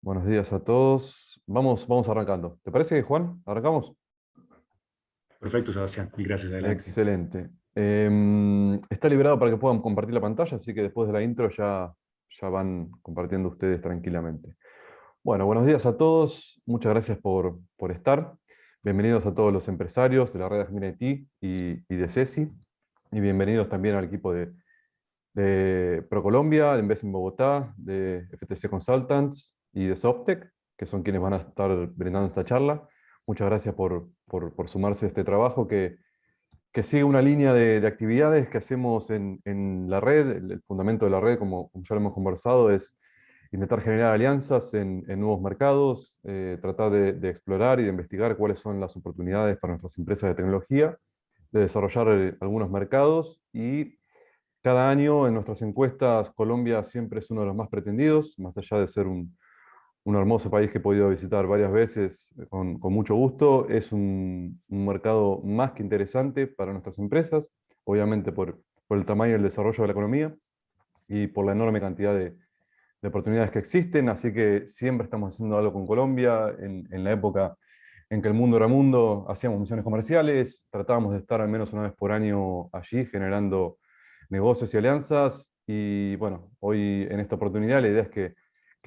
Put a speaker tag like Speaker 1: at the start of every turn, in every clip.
Speaker 1: Buenos días a todos. Vamos arrancando. ¿Te parece, Juan? ¿Arrancamos?
Speaker 2: Perfecto, Sebastián. Mil gracias. Adelante.
Speaker 1: Excelente. Está liberado para que puedan compartir la pantalla, así que después de la intro ya van compartiendo ustedes tranquilamente. Bueno, buenos días a todos. Muchas gracias por estar. Bienvenidos a todos los empresarios de la red Argentina IT y de CESI. Y bienvenidos también al equipo de ProColombia, de Invest in Bogotá, de FTC Consultants y de Softec, que son quienes van a estar brindando esta charla. Muchas gracias por sumarse a este trabajo que sigue una línea de actividades que hacemos en la red. El fundamento de la red, como ya lo hemos conversado, es intentar generar alianzas en nuevos mercados, tratar de explorar y de investigar cuáles son las oportunidades para nuestras empresas de tecnología, de desarrollar algunos mercados. Y cada año en nuestras encuestas Colombia siempre es uno de los más pretendidos, más allá de ser un hermoso país que he podido visitar varias veces con mucho gusto. Es un mercado más que interesante para nuestras empresas, obviamente por el tamaño y el desarrollo de la economía y por la enorme cantidad de oportunidades que existen, así que siempre estamos haciendo algo con Colombia. En la época en que el mundo era mundo, hacíamos misiones comerciales, tratábamos de estar al menos una vez por año allí generando negocios y alianzas. Y bueno, hoy en esta oportunidad la idea es que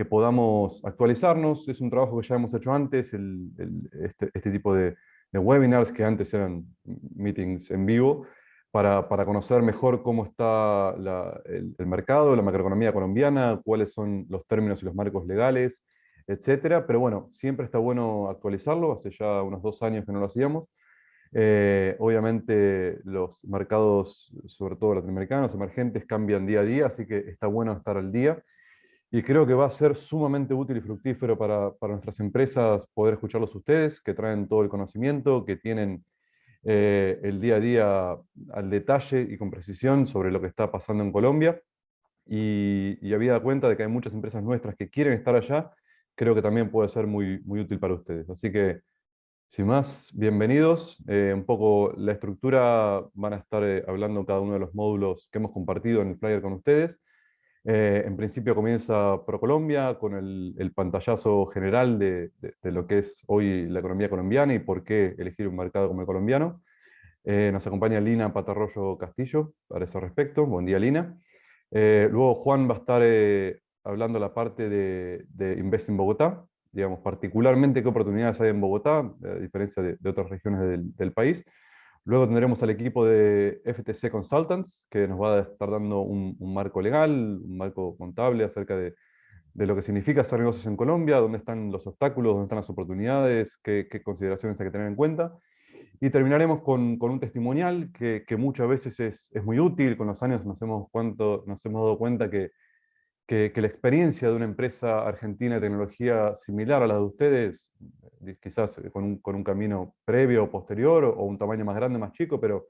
Speaker 1: podamos actualizarnos. Es un trabajo que ya hemos hecho antes, este tipo de webinars que antes eran meetings en vivo, para conocer mejor cómo está el mercado, la macroeconomía colombiana, cuáles son los términos y los marcos legales, etcétera. Pero bueno, siempre está bueno actualizarlo. Hace ya unos 2 años que no lo hacíamos. Obviamente los mercados, sobre todo latinoamericanos, emergentes, cambian día a día, así que está bueno estar al día. Y creo que va a ser sumamente útil y fructífero para nuestras empresas poder escucharlos ustedes, que traen todo el conocimiento, que tienen el día a día al detalle y con precisión sobre lo que está pasando en Colombia. Y habida cuenta de que hay muchas empresas nuestras que quieren estar allá, creo que también puede ser muy útil para ustedes. Así que, sin más, bienvenidos. Un poco la estructura, van a estar hablando cada uno de los módulos que hemos compartido en el flyer con ustedes. En principio comienza ProColombia con el pantallazo general de lo que es hoy la economía colombiana y por qué elegir un mercado como el colombiano. Nos acompaña Lina Patarroyo Castillo para ese respecto. Buen día, Lina. Luego Juan va a estar hablando la parte de Invest in Bogotá, digamos, particularmente qué oportunidades hay en Bogotá, a diferencia de otras regiones del país. Luego tendremos al equipo de FTC Consultants, que nos va a estar dando un marco legal, un marco contable acerca de lo que significa hacer negocios en Colombia, dónde están los obstáculos, dónde están las oportunidades, qué consideraciones hay que tener en cuenta. Y terminaremos con un testimonial que muchas veces es muy útil. Con los años nos hemos dado cuenta que la experiencia de una empresa argentina de tecnología similar a la de ustedes, quizás con un camino previo o posterior, o un tamaño más grande, más chico, pero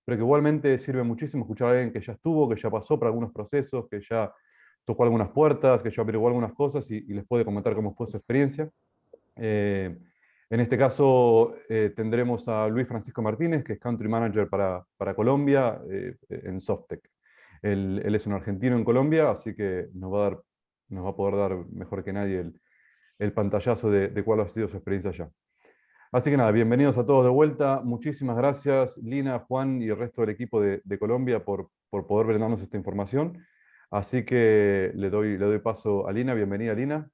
Speaker 1: que igualmente sirve muchísimo escuchar a alguien que ya estuvo, que ya pasó por algunos procesos, que ya tocó algunas puertas, que ya averiguó algunas cosas y les puede comentar cómo fue su experiencia. Eh, en este caso tendremos a Luis Francisco Martínez, que es Country Manager para Colombia en Softec. Él es un argentino en Colombia, así que nos va a poder dar mejor que nadie el pantallazo de cuál ha sido su experiencia allá. Así que nada, bienvenidos a todos de vuelta. Muchísimas gracias, Lina, Juan y el resto del equipo de Colombia por poder brindarnos esta información. Así que le doy paso a Lina. Bienvenida, Lina.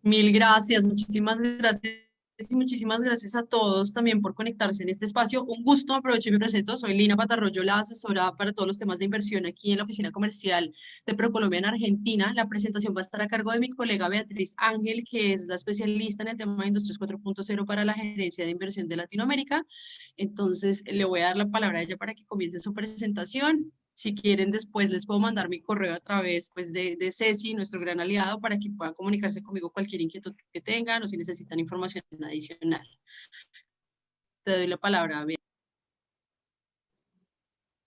Speaker 3: Mil gracias, muchísimas gracias y muchísimas gracias a todos también por conectarse en este espacio. Un gusto, aprovecho y me presento. Soy Lina Patarroyo, la asesora para todos los temas de inversión aquí en la oficina comercial de ProColombia en Argentina. La presentación va a estar a cargo de mi colega Beatriz Ángel, que es la especialista en el tema de Industrias 4.0 para la gerencia de inversión de Latinoamérica. Entonces, le voy a dar la palabra a ella para que comience su presentación. Si quieren, después les puedo mandar mi correo a través pues, de Ceci, nuestro gran aliado, para que puedan comunicarse conmigo cualquier inquietud que tengan o si necesitan información adicional. Te doy la palabra, Bea.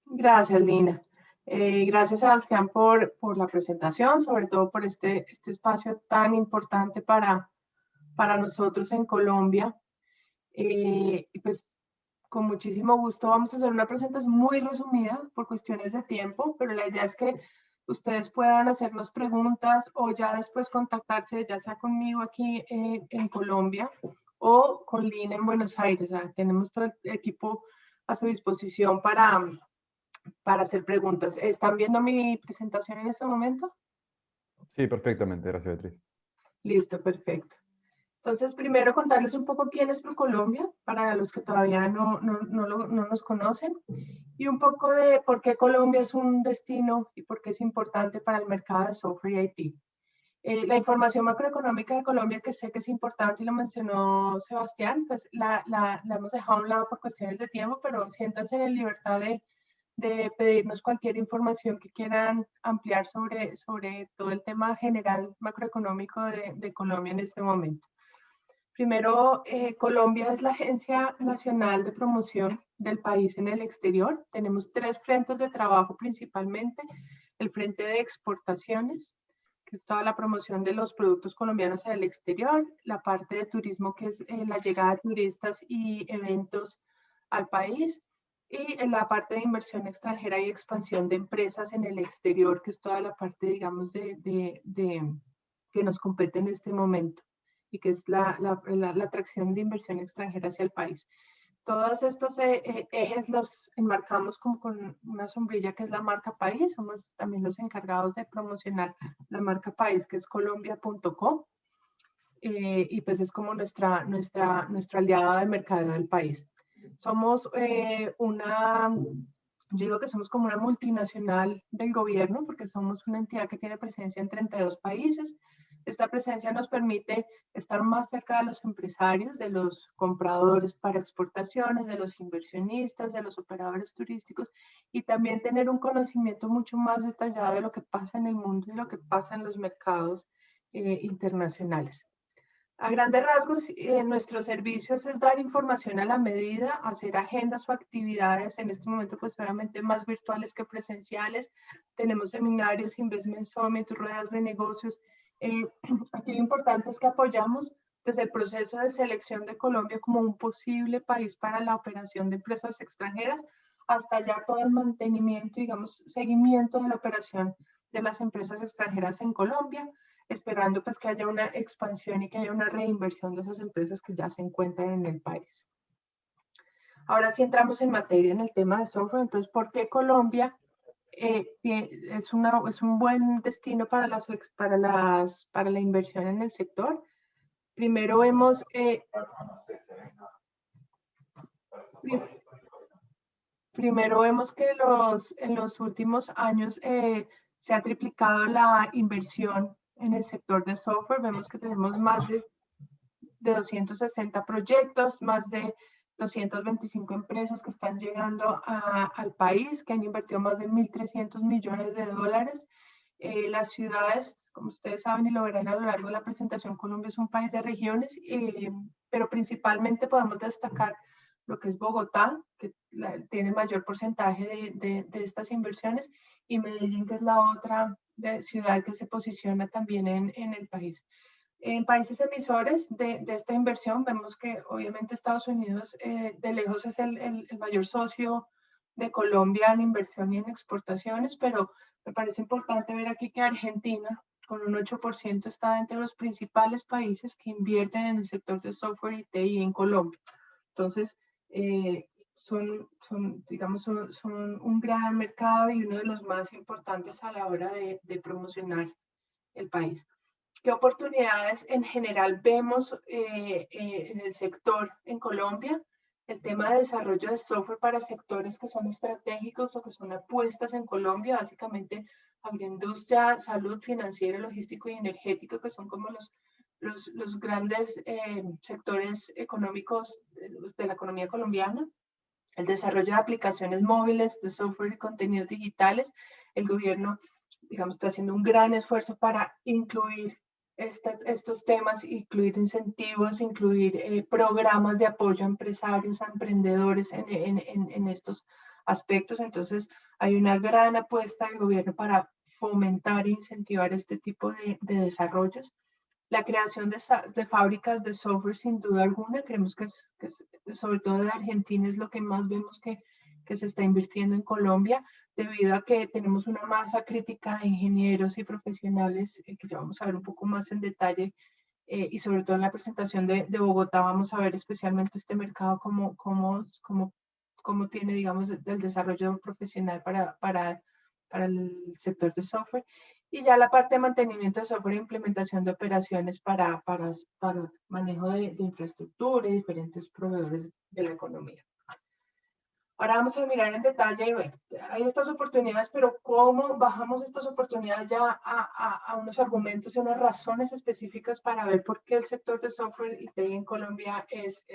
Speaker 4: Gracias, Lina. Gracias, Sebastián, por la presentación, sobre todo por este espacio tan importante para nosotros en Colombia. Y pues con muchísimo gusto vamos a hacer una presentación muy resumida por cuestiones de tiempo, pero la idea es que ustedes puedan hacernos preguntas o ya después contactarse, ya sea conmigo aquí en Colombia o con Lina en Buenos Aires. Tenemos todo el equipo a su disposición para hacer preguntas. ¿Están viendo mi presentación en este momento?
Speaker 1: Sí, perfectamente. Gracias, Beatriz.
Speaker 4: Listo, perfecto. Entonces, primero contarles un poco quién es ProColombia, para los que todavía no nos conocen, y un poco de por qué Colombia es un destino y por qué es importante para el mercado de software y IT. La información macroeconómica de Colombia, que sé que es importante y lo mencionó Sebastián, pues la hemos dejado a un lado por cuestiones de tiempo, pero siéntanse en libertad de pedirnos cualquier información que quieran ampliar sobre todo el tema general macroeconómico de Colombia en este momento. Primero, Colombia es la Agencia Nacional de Promoción del país en el exterior. Tenemos 3 frentes de trabajo principalmente. El frente de exportaciones, que es toda la promoción de los productos colombianos al exterior. La parte de turismo, que es la llegada de turistas y eventos al país. Y en la parte de inversión extranjera y expansión de empresas en el exterior, que es toda la parte, digamos, que nos compete en este momento y que es la atracción de inversión extranjera hacia el país. Todos estos ejes los enmarcamos como con una sombrilla que es la marca país. Somos también los encargados de promocionar la marca país, que es colombia.co. Y pues es como nuestro aliado de mercado del país. Somos yo digo que somos como una multinacional del gobierno, porque somos una entidad que tiene presencia en 32 países. Esta presencia nos permite estar más cerca de los empresarios, de los compradores para exportaciones, de los inversionistas, de los operadores turísticos, y también tener un conocimiento mucho más detallado de lo que pasa en el mundo y lo que pasa en los mercados internacionales. A grandes rasgos, nuestros servicios es dar información a la medida, hacer agendas o actividades, en este momento pues obviamente más virtuales que presenciales. Tenemos seminarios, investment summit, ruedas de negocios. Aquí lo importante es que apoyamos desde el proceso de selección de Colombia como un posible país para la operación de empresas extranjeras, hasta ya todo el mantenimiento, digamos, seguimiento de la operación de las empresas extranjeras en Colombia, esperando pues que haya una expansión y que haya una reinversión de esas empresas que ya se encuentran en el país. Ahora sí entramos en materia en el tema de software. Entonces, ¿por qué Colombia es un buen destino para la inversión en el sector? Primero vemos que en los últimos años se ha triplicado la inversión en el sector de software. Vemos que tenemos más de 260 proyectos, más de 225 empresas que están llegando al país, que han invertido más de 1.300 millones de dólares. Las ciudades, como ustedes saben y lo verán a lo largo de la presentación, Colombia es un país de regiones, pero principalmente podemos destacar lo que es Bogotá, que tiene mayor porcentaje de estas inversiones, y Medellín, que es la otra ciudad que se posiciona también en el país. En países emisores de esta inversión, vemos que obviamente Estados Unidos de lejos es el mayor socio de Colombia en inversión y en exportaciones, pero me parece importante ver aquí que Argentina, con un 8%, está entre los principales países que invierten en el sector de software y TI en Colombia. Entonces, son un gran mercado y uno de los más importantes a la hora de promocionar el país. ¿Qué oportunidades en general vemos en el sector en Colombia? El tema de desarrollo de software para sectores que son estratégicos o que son apuestas en Colombia, básicamente agroindustria, salud, financiero, logístico y energético, que son como los grandes sectores económicos de la economía colombiana. El desarrollo de aplicaciones móviles, de software y contenidos digitales. El gobierno, digamos, está haciendo un gran esfuerzo para incluir estos temas, incluir incentivos, incluir programas de apoyo a empresarios, a emprendedores en estos aspectos. Entonces, hay una gran apuesta del gobierno para fomentar e incentivar este tipo de desarrollos. La creación de fábricas de software, sin duda alguna, creemos que es sobre todo de Argentina, es lo que más vemos que se está invirtiendo en Colombia. debido a que tenemos una masa crítica de ingenieros y profesionales que ya vamos a ver un poco más en detalle, y sobre todo en la presentación de Bogotá vamos a ver especialmente este mercado cómo tiene, digamos, el desarrollo profesional para el sector de software. Y ya la parte de mantenimiento de software e implementación de operaciones para manejo de infraestructura y diferentes proveedores de la economía. Ahora vamos a mirar en detalle, bueno, hay estas oportunidades, pero cómo bajamos estas oportunidades ya a unos argumentos y unas razones específicas para ver por qué el sector de software y TI en Colombia es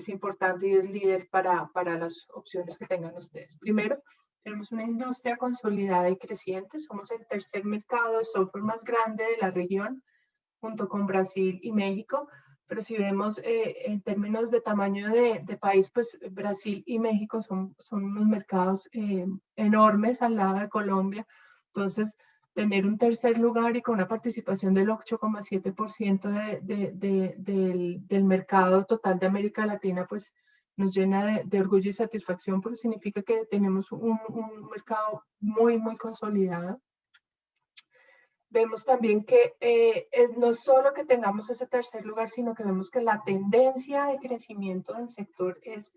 Speaker 4: importante y es líder para las opciones que tengan ustedes. Primero, tenemos una industria consolidada y creciente. Somos el tercer mercado de software más grande de la región, junto con Brasil y México. Pero si vemos en términos de tamaño de país, pues Brasil y México son unos mercados enormes al lado de Colombia. Entonces, tener un tercer lugar y con una participación del 8,7% del mercado total de América Latina, pues nos llena de orgullo y satisfacción, porque significa que tenemos un mercado muy, muy consolidado. Vemos también que no solo que tengamos ese tercer lugar, sino que vemos que la tendencia de crecimiento del sector es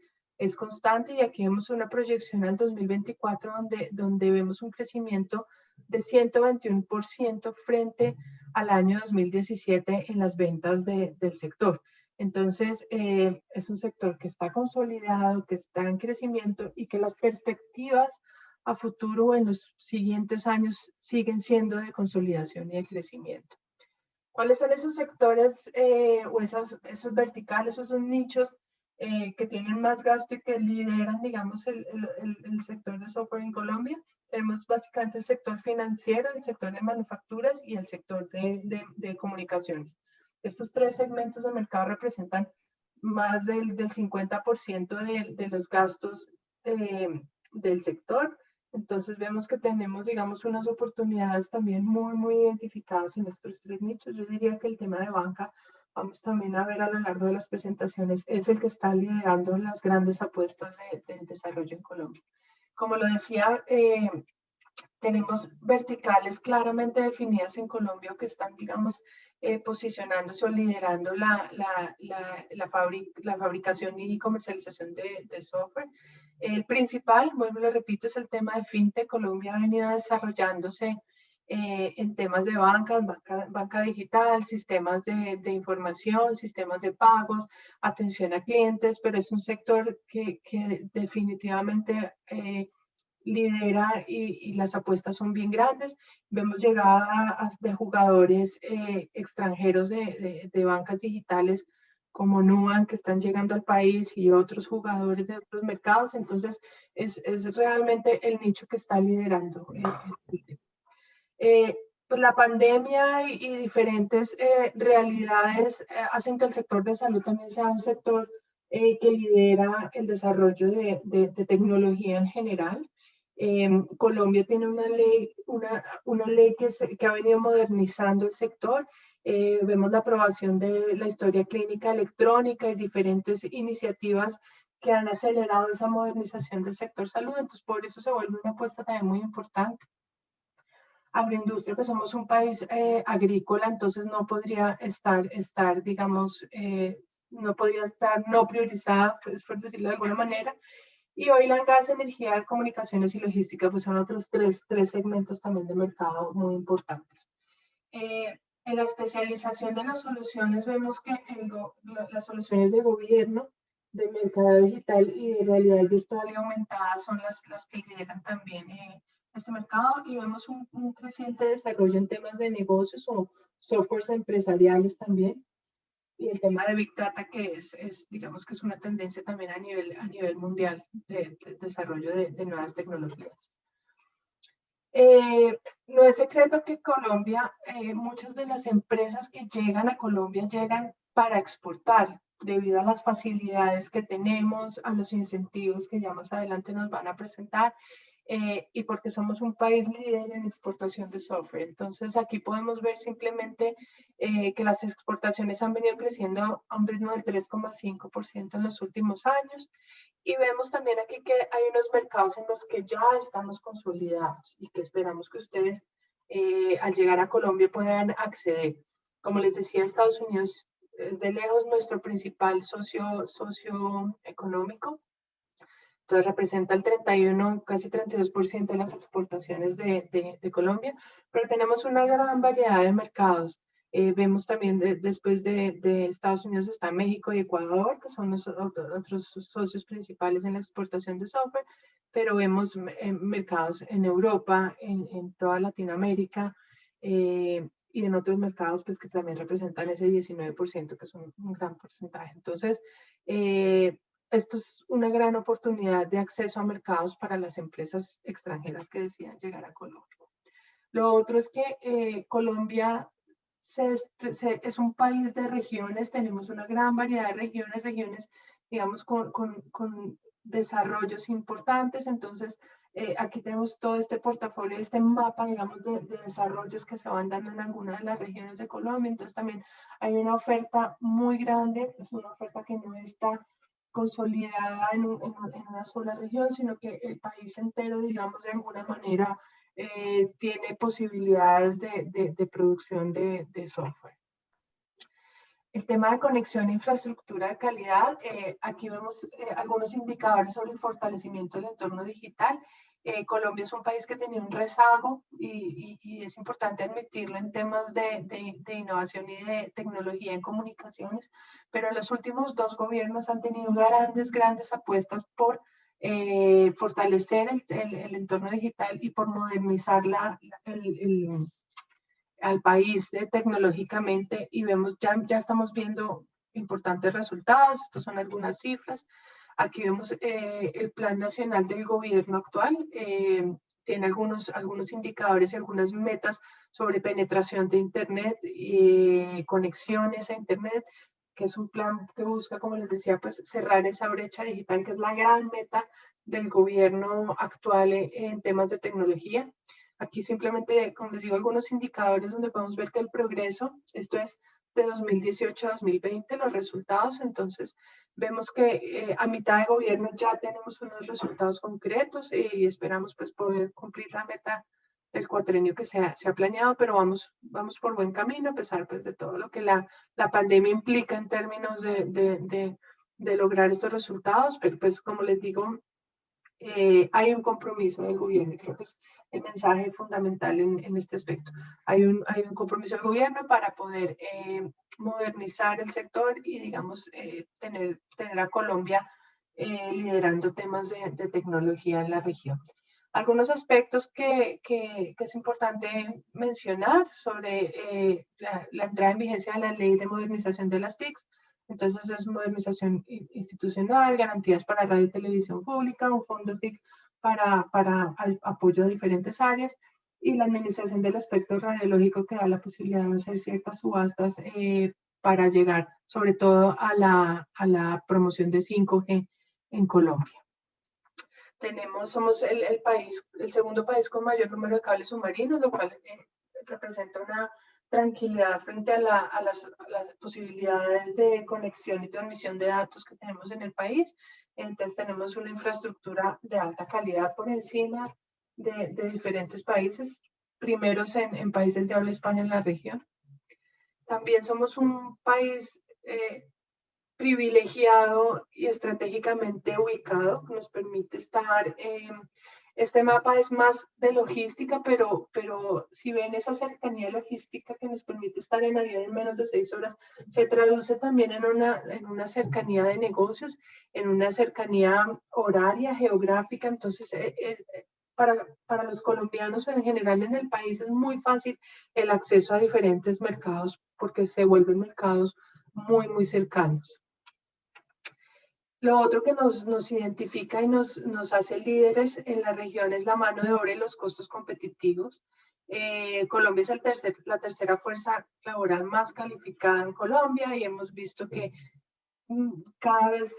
Speaker 4: constante, y aquí vemos una proyección al 2024 donde vemos un crecimiento de 121% frente al año 2017 en las ventas del sector. Entonces, es un sector que está consolidado, que está en crecimiento y que las perspectivas a futuro en los siguientes años siguen siendo de consolidación y de crecimiento. ¿Cuáles son esos sectores o esos verticales, esos nichos que tienen más gasto y que lideran, digamos, el sector de software en Colombia? Tenemos básicamente el sector financiero, el sector de manufacturas y el sector de comunicaciones. Estos tres segmentos de mercado representan más del 50% de los gastos del sector. Entonces vemos que tenemos, digamos, unas oportunidades también muy, muy identificadas en estos tres nichos. Yo diría que el tema de banca, vamos también a ver a lo largo de las presentaciones, es el que está liderando las grandes apuestas del desarrollo en Colombia. Como lo decía, tenemos verticales claramente definidas en Colombia que están, digamos, posicionándose o liderando la fabricación y comercialización de software. El principal, vuelvo y le repito, es el tema de fintech. Colombia ha venido desarrollándose en temas de banca digital, sistemas de información, sistemas de pagos, atención a clientes, pero es un sector que definitivamente lidera y las apuestas son bien grandes. Vemos llegada de jugadores extranjeros de bancas digitales como Nubank, que están llegando al país, y otros jugadores de otros mercados. Entonces, es realmente el nicho que está liderando. Pues la pandemia y diferentes realidades hacen que el sector de salud también sea un sector que lidera el desarrollo de tecnología en general. Colombia tiene una ley que ha venido modernizando el sector. Vemos la aprobación de la historia clínica electrónica y diferentes iniciativas que han acelerado esa modernización del sector salud. Entonces, por eso se vuelve una apuesta también muy importante. Agroindustria, pues somos un país agrícola, entonces no podría estar digamos, no podría estar no priorizada, pues, por decirlo de alguna manera. Y oil and gas, energía, comunicaciones y logística, pues son otros tres segmentos también de mercado muy importantes. En la especialización de las soluciones vemos que las soluciones de gobierno, de mercado digital y de realidad virtual y aumentada son las que lideran también este mercado, y vemos un creciente desarrollo en temas de negocios o softwares empresariales también. Y el tema de Big Data, que digamos que es una tendencia también a nivel mundial de desarrollo de nuevas tecnologías. No es secreto que Colombia, muchas de las empresas que llegan a Colombia llegan para exportar, debido a las facilidades que tenemos, a los incentivos que ya más adelante nos van a presentar, y porque somos un país líder en exportación de software. Entonces aquí podemos ver simplemente que las exportaciones han venido creciendo a un ritmo del 3,5% en los últimos años, Y vemos también aquí que hay unos mercados en los que ya estamos consolidados y que esperamos que ustedes al llegar a Colombia puedan acceder. Como les decía, Estados Unidos es de lejos nuestro principal socio económico. Entonces representa el 31, casi 32% de las exportaciones de Colombia, pero tenemos una gran variedad de mercados. Vemos también después de Estados Unidos está México y Ecuador, que son los otros socios principales en la exportación de software, pero vemos mercados en Europa, en toda Latinoamérica, y en otros mercados pues, que también representan ese 19%, que es un gran porcentaje. Entonces, esto es una gran oportunidad de acceso a mercados para las empresas extranjeras que decidan llegar a Colombia. Lo otro es que Colombia es un país de regiones, tenemos una gran variedad de regiones, digamos, con desarrollos importantes. Entonces, aquí tenemos todo este portafolio, este mapa, digamos, de desarrollos que se van dando en algunas de las regiones de Colombia. Entonces, también hay una oferta muy grande, es una oferta que no está consolidada en una sola región, sino que el país entero, digamos, de alguna manera tiene posibilidades de producción de software. El tema de conexión e infraestructura de calidad, aquí vemos algunos indicadores sobre el fortalecimiento del entorno digital. Colombia es un país que tenía un rezago y es importante admitirlo en temas de innovación y de tecnología en comunicaciones, pero en los últimos 2 gobiernos han tenido grandes apuestas por fortalecer el entorno digital y por modernizar al país tecnológicamente, y vemos, ya estamos viendo importantes resultados. Estas son algunas cifras. Aquí vemos el Plan Nacional del Gobierno actual. Tiene algunos indicadores y algunas metas sobre penetración de Internet y conexiones a Internet, que es un plan que busca, como les decía, pues cerrar esa brecha digital, que es la gran meta del gobierno actual en temas de tecnología. Aquí simplemente, como les digo, algunos indicadores donde podemos ver que el progreso, esto es de 2018 a 2020, los resultados. Entonces, vemos que a mitad de gobierno ya tenemos unos resultados concretos y esperamos pues poder cumplir la meta del cuatrienio que se ha planeado, pero vamos por buen camino a pesar pues de todo lo que la pandemia implica en términos de lograr estos resultados. Pero pues como les digo, hay un compromiso del gobierno, y creo que es el mensaje fundamental en este aspecto. Hay un compromiso del gobierno para poder modernizar el sector y, digamos, tener a Colombia liderando temas de tecnología en la región. Algunos aspectos que es importante mencionar sobre la entrada en vigencia de la Ley de Modernización de las TICs. Entonces, es modernización institucional, garantías para radio y televisión pública, un fondo TIC para apoyo a diferentes áreas, y la administración del espectro radiológico, que da la posibilidad de hacer ciertas subastas para llegar sobre todo a la promoción de 5G en Colombia. Somos el segundo país con mayor número de cables submarinos, lo cual representa una tranquilidad frente a las posibilidades de conexión y transmisión de datos que tenemos en el país. Entonces tenemos una infraestructura de alta calidad por encima de diferentes países, primeros en países de habla hispana en la región. También somos un país privilegiado y estratégicamente ubicado, que nos permite estar este mapa es más de logística, pero si ven esa cercanía logística que nos permite estar en avión en menos de 6 horas, se traduce también en una cercanía de negocios, en una cercanía horaria, geográfica. Entonces, para los colombianos en general en el país es muy fácil el acceso a diferentes mercados porque se vuelven mercados muy cercanos. Lo otro que nos identifica y nos hace líderes en la región es la mano de obra y los costos competitivos. Colombia es la tercera fuerza laboral más calificada en Colombia, y hemos visto que cada vez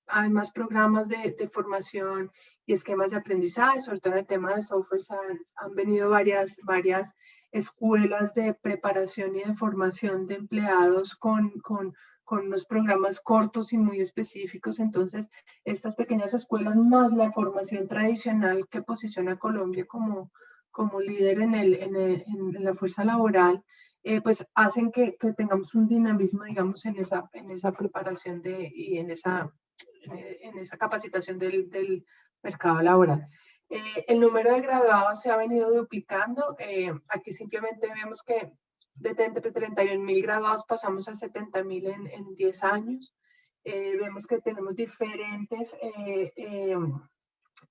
Speaker 4: hay más programas de formación y esquemas de aprendizaje, sobre todo en el tema de software. Han venido varias escuelas de preparación y de formación de empleados con unos programas cortos y muy específicos. Entonces, estas pequeñas escuelas más la formación tradicional que posiciona a Colombia como líder en la fuerza laboral, pues hacen que tengamos un dinamismo, digamos, en esa preparación y en esa capacitación del mercado laboral. El número de graduados se ha venido duplicando. Aquí simplemente vemos que entre 31.000 graduados pasamos a 70.000 en 10 años. Vemos que tenemos diferentes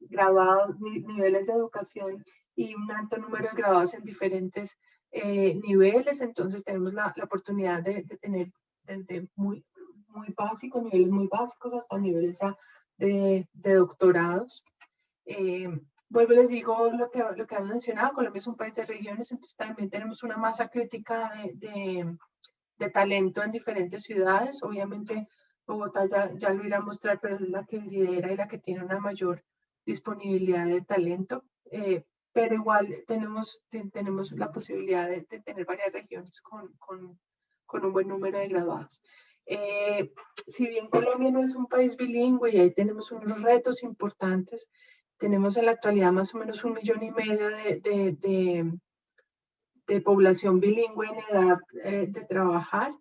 Speaker 4: graduados, niveles de educación y un alto número de graduados en diferentes niveles. Entonces tenemos la oportunidad de tener desde muy básicos, niveles muy básicos, hasta niveles ya de doctorados. Vuelvo, les digo lo que han mencionado, Colombia es un país de regiones, entonces también tenemos una masa crítica de talento en diferentes ciudades. Obviamente Bogotá ya lo irá a mostrar, pero es la que lidera y la que tiene una mayor disponibilidad de talento, pero igual tenemos la posibilidad de tener varias regiones con un buen número de graduados. Si bien Colombia no es un país bilingüe y ahí tenemos unos retos importantes, tenemos en la actualidad más o menos 1,5 millones de población bilingüe en edad de trabajar.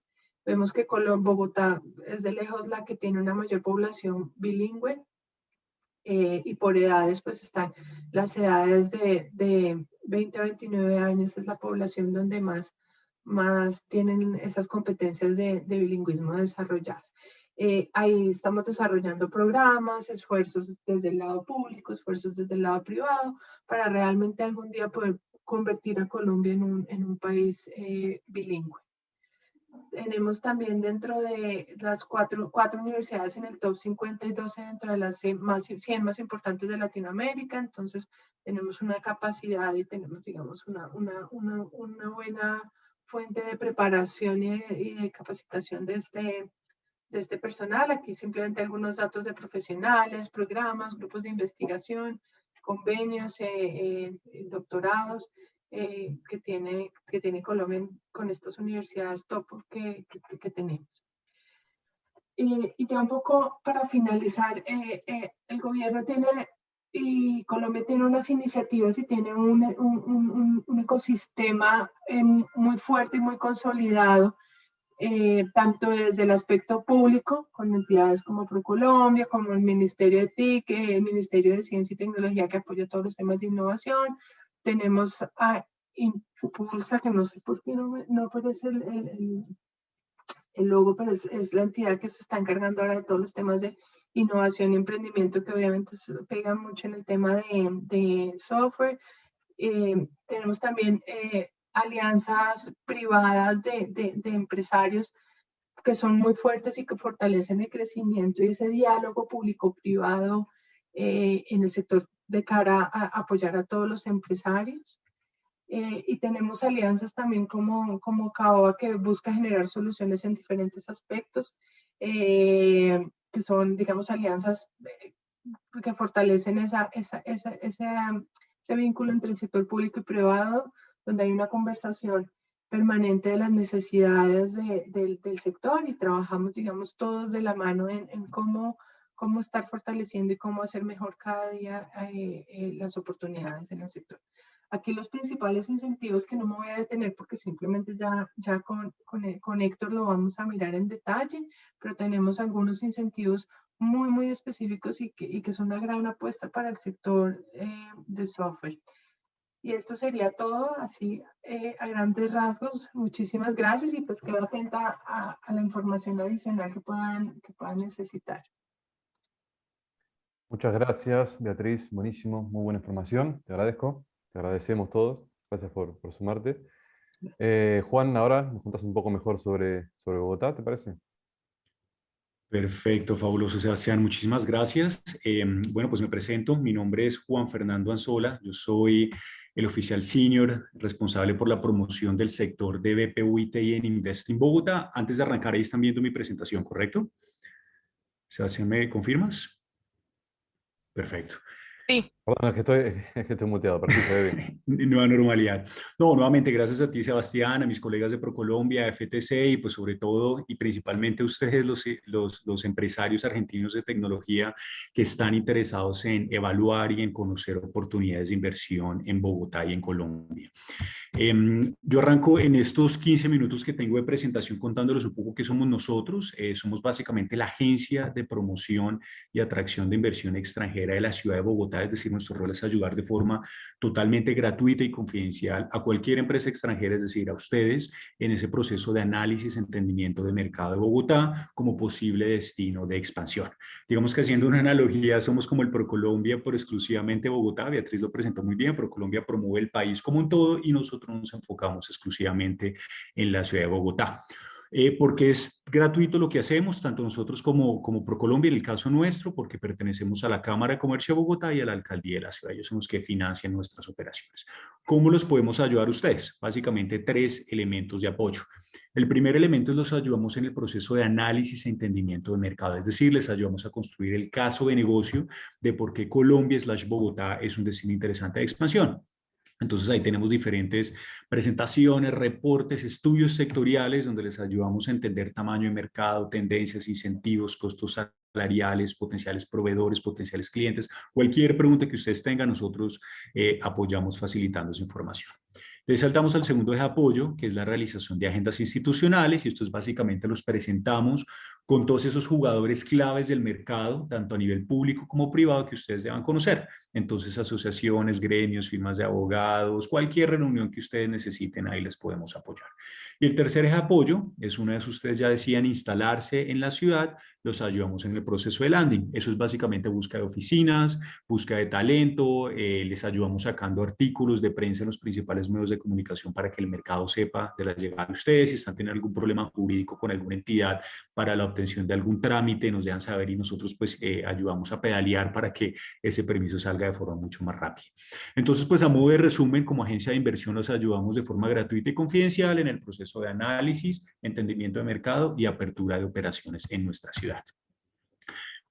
Speaker 4: Vemos que Bogotá es de lejos la que tiene una mayor población bilingüe, y por edades pues están las edades de 20 a 29 años, es la población donde más tienen esas competencias de bilingüismo desarrolladas. Ahí estamos desarrollando programas, esfuerzos desde el lado público, esfuerzos desde el lado privado, para realmente algún día poder convertir a Colombia en un país bilingüe. Tenemos también dentro de las cuatro universidades en el top 50 y 12 dentro de las 100 más importantes de Latinoamérica. Entonces tenemos una capacidad y tenemos, digamos, una buena fuente de preparación y de capacitación de este personal. Aquí simplemente algunos datos de profesionales, programas, grupos de investigación, convenios, doctorados que tiene Colombia con estas universidades top que tenemos. Y ya un poco para finalizar, el gobierno y Colombia tiene unas iniciativas y tiene un ecosistema muy fuerte y muy consolidado, tanto desde el aspecto público, con entidades como ProColombia, como el Ministerio de TIC, el Ministerio de Ciencia y Tecnología, que apoya todos los temas de innovación. Tenemos a Impulsa, que no sé por qué no aparece el logo, pero es la entidad que se está encargando ahora de todos los temas de innovación y emprendimiento, que obviamente pega mucho en el tema de software. Tenemos también alianzas privadas de empresarios que son muy fuertes y que fortalecen el crecimiento y ese diálogo público-privado en el sector de cara a apoyar a todos los empresarios. Y tenemos alianzas también como Caoba, que busca generar soluciones en diferentes aspectos, que son, digamos, alianzas que fortalecen ese vínculo entre el sector público y privado, donde hay una conversación permanente de las necesidades del sector y trabajamos, digamos, todos de la mano en cómo estar fortaleciendo y cómo hacer mejor cada día las oportunidades en el sector. Aquí los principales incentivos, que no me voy a detener porque simplemente ya con Héctor lo vamos a mirar en detalle, pero tenemos algunos incentivos muy específicos y que son una gran apuesta para el sector de software. Y esto sería todo, así a grandes rasgos. Muchísimas gracias y pues quedo atenta a la información adicional que puedan necesitar.
Speaker 1: Muchas gracias, Beatriz. Buenísimo, muy buena información. Te agradezco. Te agradecemos todos. Gracias por sumarte. Juan, ahora nos contas un poco mejor sobre Bogotá, ¿te parece?
Speaker 2: Perfecto, fabuloso, Sebastián. Muchísimas gracias. Bueno, pues me presento. Mi nombre es Juan Fernando Anzola. Yo soy el oficial senior responsable por la promoción del sector de BPU y TI en Invest in Bogotá. Antes de arrancar, ahí están viendo mi presentación, ¿correcto? Sebastián, ¿me confirmas? Perfecto.
Speaker 5: Sí.
Speaker 1: Perdón, es que estoy muteado, pero sí se ve bien.
Speaker 2: Nueva normalidad. No, nuevamente, gracias a ti, Sebastián, a mis colegas de ProColombia, a FTC y pues sobre todo y principalmente a ustedes, los empresarios argentinos de tecnología que están interesados en evaluar y en conocer oportunidades de inversión en Bogotá y en Colombia. Yo arranco en estos 15 minutos que tengo de presentación contándoles un poco qué somos nosotros. Somos básicamente la agencia de promoción y atracción de inversión extranjera de la ciudad de Bogotá, es decir, nuestro rol es ayudar de forma totalmente gratuita y confidencial a cualquier empresa extranjera, es decir, a ustedes, en ese proceso de análisis, entendimiento de mercado de Bogotá como posible destino de expansión. Digamos que haciendo una analogía, somos como el ProColombia por exclusivamente Bogotá. Beatriz lo presentó muy bien. ProColombia promueve el país como un todo y nosotros nos enfocamos exclusivamente en la ciudad de Bogotá. Porque es gratuito lo que hacemos, tanto nosotros como ProColombia, en el caso nuestro, porque pertenecemos a la Cámara de Comercio de Bogotá y a la Alcaldía de la ciudad. Ellos son los que financian nuestras operaciones. ¿Cómo los podemos ayudar a ustedes? Básicamente 3 elementos de apoyo. El primer elemento es los ayudamos en el proceso de análisis e entendimiento de mercado, es decir, les ayudamos a construir el caso de negocio de por qué Colombia/Bogotá es un destino interesante de expansión. Entonces ahí tenemos diferentes presentaciones, reportes, estudios sectoriales donde les ayudamos a entender tamaño de mercado, tendencias, incentivos, costos salariales, potenciales proveedores, potenciales clientes. Cualquier pregunta que ustedes tengan, nosotros apoyamos facilitando esa información. Entonces saltamos al segundo de apoyo, que es la realización de agendas institucionales, y esto es básicamente los presentamos con todos esos jugadores claves del mercado, tanto a nivel público como privado, que ustedes deban conocer. Entonces, asociaciones, gremios, firmas de abogados, cualquier reunión que ustedes necesiten, ahí les podemos apoyar. Y el tercer eje de apoyo es una vez ustedes ya decían instalarse en la ciudad, los ayudamos en el proceso de landing. Eso es básicamente búsqueda de oficinas, búsqueda de talento, les ayudamos sacando artículos de prensa en los principales medios de comunicación para que el mercado sepa de la llegada de ustedes. Si están teniendo algún problema jurídico con alguna entidad para la obtención de algún trámite, nos dejan saber y nosotros pues ayudamos a pedalear para que ese permiso salga de forma mucho más rápida. Entonces, pues a modo de resumen, como agencia de inversión los ayudamos de forma gratuita y confidencial en el proceso de análisis, entendimiento de mercado y apertura de operaciones en nuestra ciudad.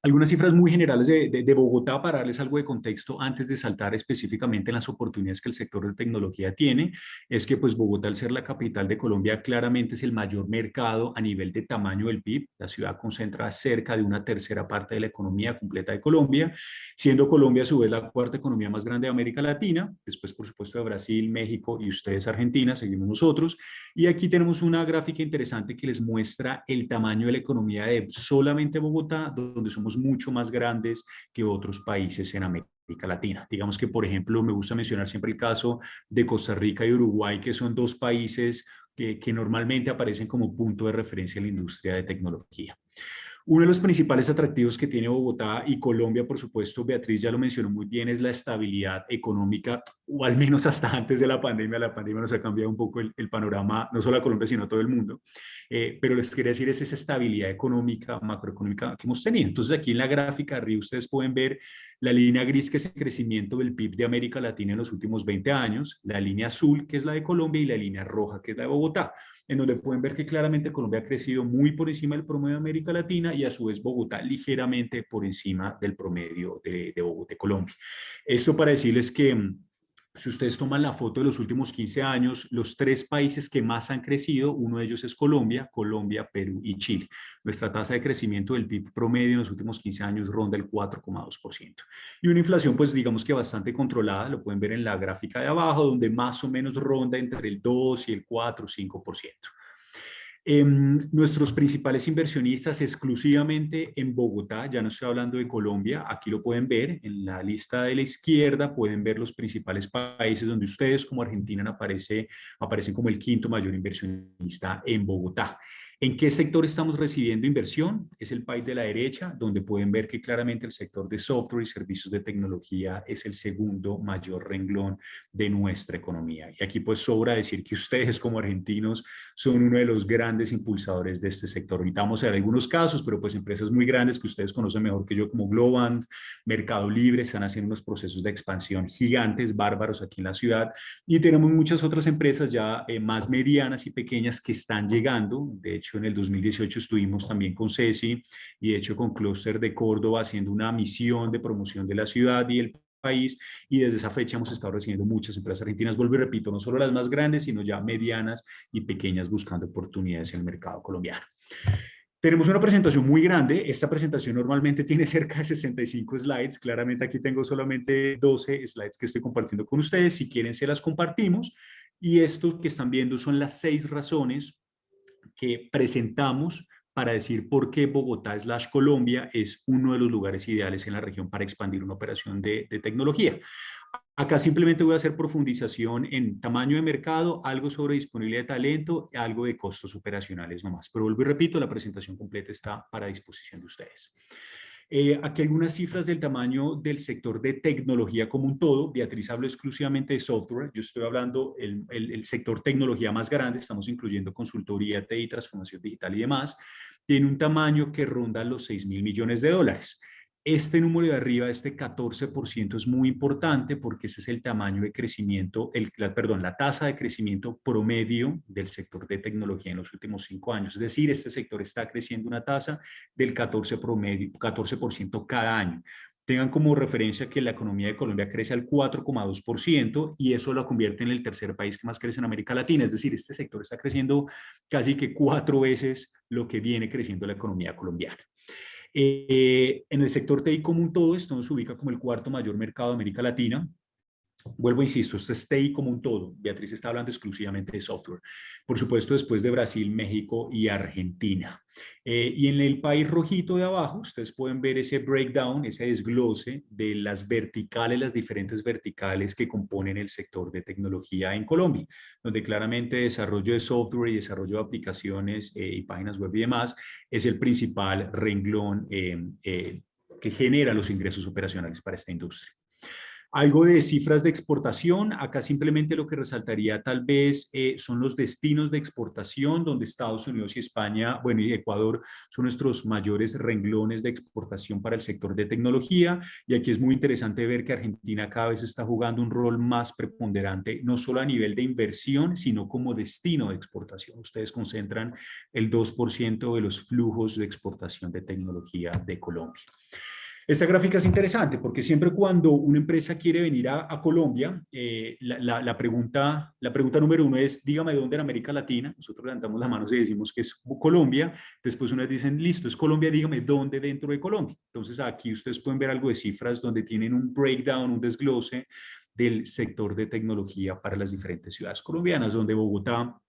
Speaker 2: Algunas cifras muy generales de Bogotá para darles algo de contexto antes de saltar específicamente en las oportunidades que el sector de tecnología tiene, es que pues Bogotá, al ser la capital de Colombia, claramente es el mayor mercado a nivel de tamaño del PIB. La ciudad concentra cerca de una tercera parte de la economía completa de Colombia, siendo Colombia a su vez la cuarta economía más grande de América Latina, después por supuesto de Brasil, México y ustedes Argentina, seguimos nosotros. Y aquí tenemos una gráfica interesante que les muestra el tamaño de la economía de solamente Bogotá, donde somos mucho más grandes que otros países en América Latina. Digamos que, por ejemplo, me gusta mencionar siempre el caso de Costa Rica y Uruguay, que son 2 países que normalmente aparecen como punto de referencia en la industria de tecnología. Uno de los principales atractivos que tiene Bogotá y Colombia, por supuesto, Beatriz ya lo mencionó muy bien, es la estabilidad económica, o al menos hasta antes de la pandemia. La pandemia nos ha cambiado un poco el panorama, no solo a Colombia, sino a todo el mundo. Pero les quería decir, es esa estabilidad económica, macroeconómica que hemos tenido. Entonces, aquí en la gráfica de arriba ustedes pueden ver la línea gris, que es el crecimiento del PIB de América Latina en los últimos 20 años, la línea azul, que es la de Colombia, y la línea roja, que es la de Bogotá, en donde pueden ver que claramente Colombia ha crecido muy por encima del promedio de América Latina y a su vez Bogotá ligeramente por encima del promedio de Bogotá, Colombia. Esto para decirles que si ustedes toman la foto de los últimos 15 años, los 3 países que más han crecido, uno de ellos es Colombia, Perú y Chile. Nuestra tasa de crecimiento del PIB promedio en los últimos 15 años ronda el 4,2%. Y una inflación, pues digamos que bastante controlada, lo pueden ver en la gráfica de abajo, donde más o menos ronda entre el 2 y el 4 o 5%. Nuestros principales inversionistas exclusivamente en Bogotá, ya no estoy hablando de Colombia, aquí lo pueden ver, en la lista de la izquierda pueden ver los principales países donde ustedes como Argentina aparecen como el 5º mayor inversionista en Bogotá. ¿En qué sector estamos recibiendo inversión? Es el país de la derecha, donde pueden ver que claramente el sector de software y servicios de tecnología es el 2º mayor renglón de nuestra economía. Y aquí pues sobra decir que ustedes como argentinos son uno de los grandes impulsadores de este sector. Ahorita vamos a ver algunos casos, pero pues empresas muy grandes que ustedes conocen mejor que yo, como Globant, Mercado Libre, están haciendo unos procesos de expansión gigantes, bárbaros aquí en la ciudad. Y tenemos muchas otras empresas ya más medianas y pequeñas que están llegando. De hecho, en el 2018 estuvimos también con CESI y de hecho con Clúster de Córdoba haciendo una misión de promoción de la ciudad y el país, y desde esa fecha hemos estado recibiendo muchas empresas argentinas, vuelvo y repito, no solo las más grandes, sino ya medianas y pequeñas buscando oportunidades en el mercado colombiano. Tenemos una presentación muy grande. Esta presentación normalmente tiene cerca de 65 slides. Claramente aquí tengo solamente 12 slides que estoy compartiendo con ustedes. Si quieren, se las compartimos. Y esto que están viendo son las 6 razones que presentamos para decir por qué Bogotá/Colombia es uno de los lugares ideales en la región para expandir una operación de tecnología. Acá simplemente voy a hacer profundización en tamaño de mercado, algo sobre disponibilidad de talento, algo de costos operacionales nomás. Pero vuelvo y repito, la presentación completa está para disposición de ustedes. Aquí hay algunas cifras del tamaño del sector de tecnología como un todo. Beatriz habló exclusivamente de software. Yo estoy hablando el sector tecnología más grande. Estamos incluyendo consultoría, TI, transformación digital y demás. Tiene un tamaño que ronda los $6.000 millones. Este número de arriba, este 14%, es muy importante porque ese es el tamaño de crecimiento, la tasa de crecimiento promedio del sector de tecnología en los últimos 5 años. Es decir, este sector está creciendo una tasa del 14% cada año. Tengan como referencia que la economía de Colombia crece al 4,2% y eso lo convierte en el tercer país que más crece en América Latina. Es decir, este sector está creciendo casi que 4 veces lo que viene creciendo la economía colombiana. En el sector TI como un todo, esto nos ubica como el 4º mayor mercado de América Latina. Vuelvo, insisto, esto es TI como un todo. Beatriz está hablando exclusivamente de software. Por supuesto, después de Brasil, México y Argentina. Y en el país rojito de abajo, ustedes pueden ver ese breakdown, ese desglose de las verticales, las diferentes verticales que componen el sector de tecnología en Colombia, donde claramente desarrollo de software y desarrollo de aplicaciones y páginas web y demás es el principal renglón que genera los ingresos operacionales para esta industria. Algo de cifras de exportación, acá simplemente lo que resaltaría tal vez son los destinos de exportación, donde Estados Unidos y España, bueno, y Ecuador son nuestros mayores renglones de exportación para el sector de tecnología, y aquí es muy interesante ver que Argentina cada vez está jugando un rol más preponderante, no solo a nivel de inversión, sino como destino de exportación. Ustedes concentran el 2% de los flujos de exportación de tecnología de Colombia. Esta gráfica es interesante porque siempre cuando una empresa quiere venir a Colombia, la pregunta número 1 es, dígame dónde en América Latina. Nosotros levantamos las manos y decimos que es Colombia. Después unas dicen, listo, es Colombia, dígame dónde dentro de Colombia. Entonces aquí ustedes pueden ver algo de cifras donde tienen un breakdown, un desglose del sector de tecnología para las diferentes ciudades colombianas, donde Bogotá,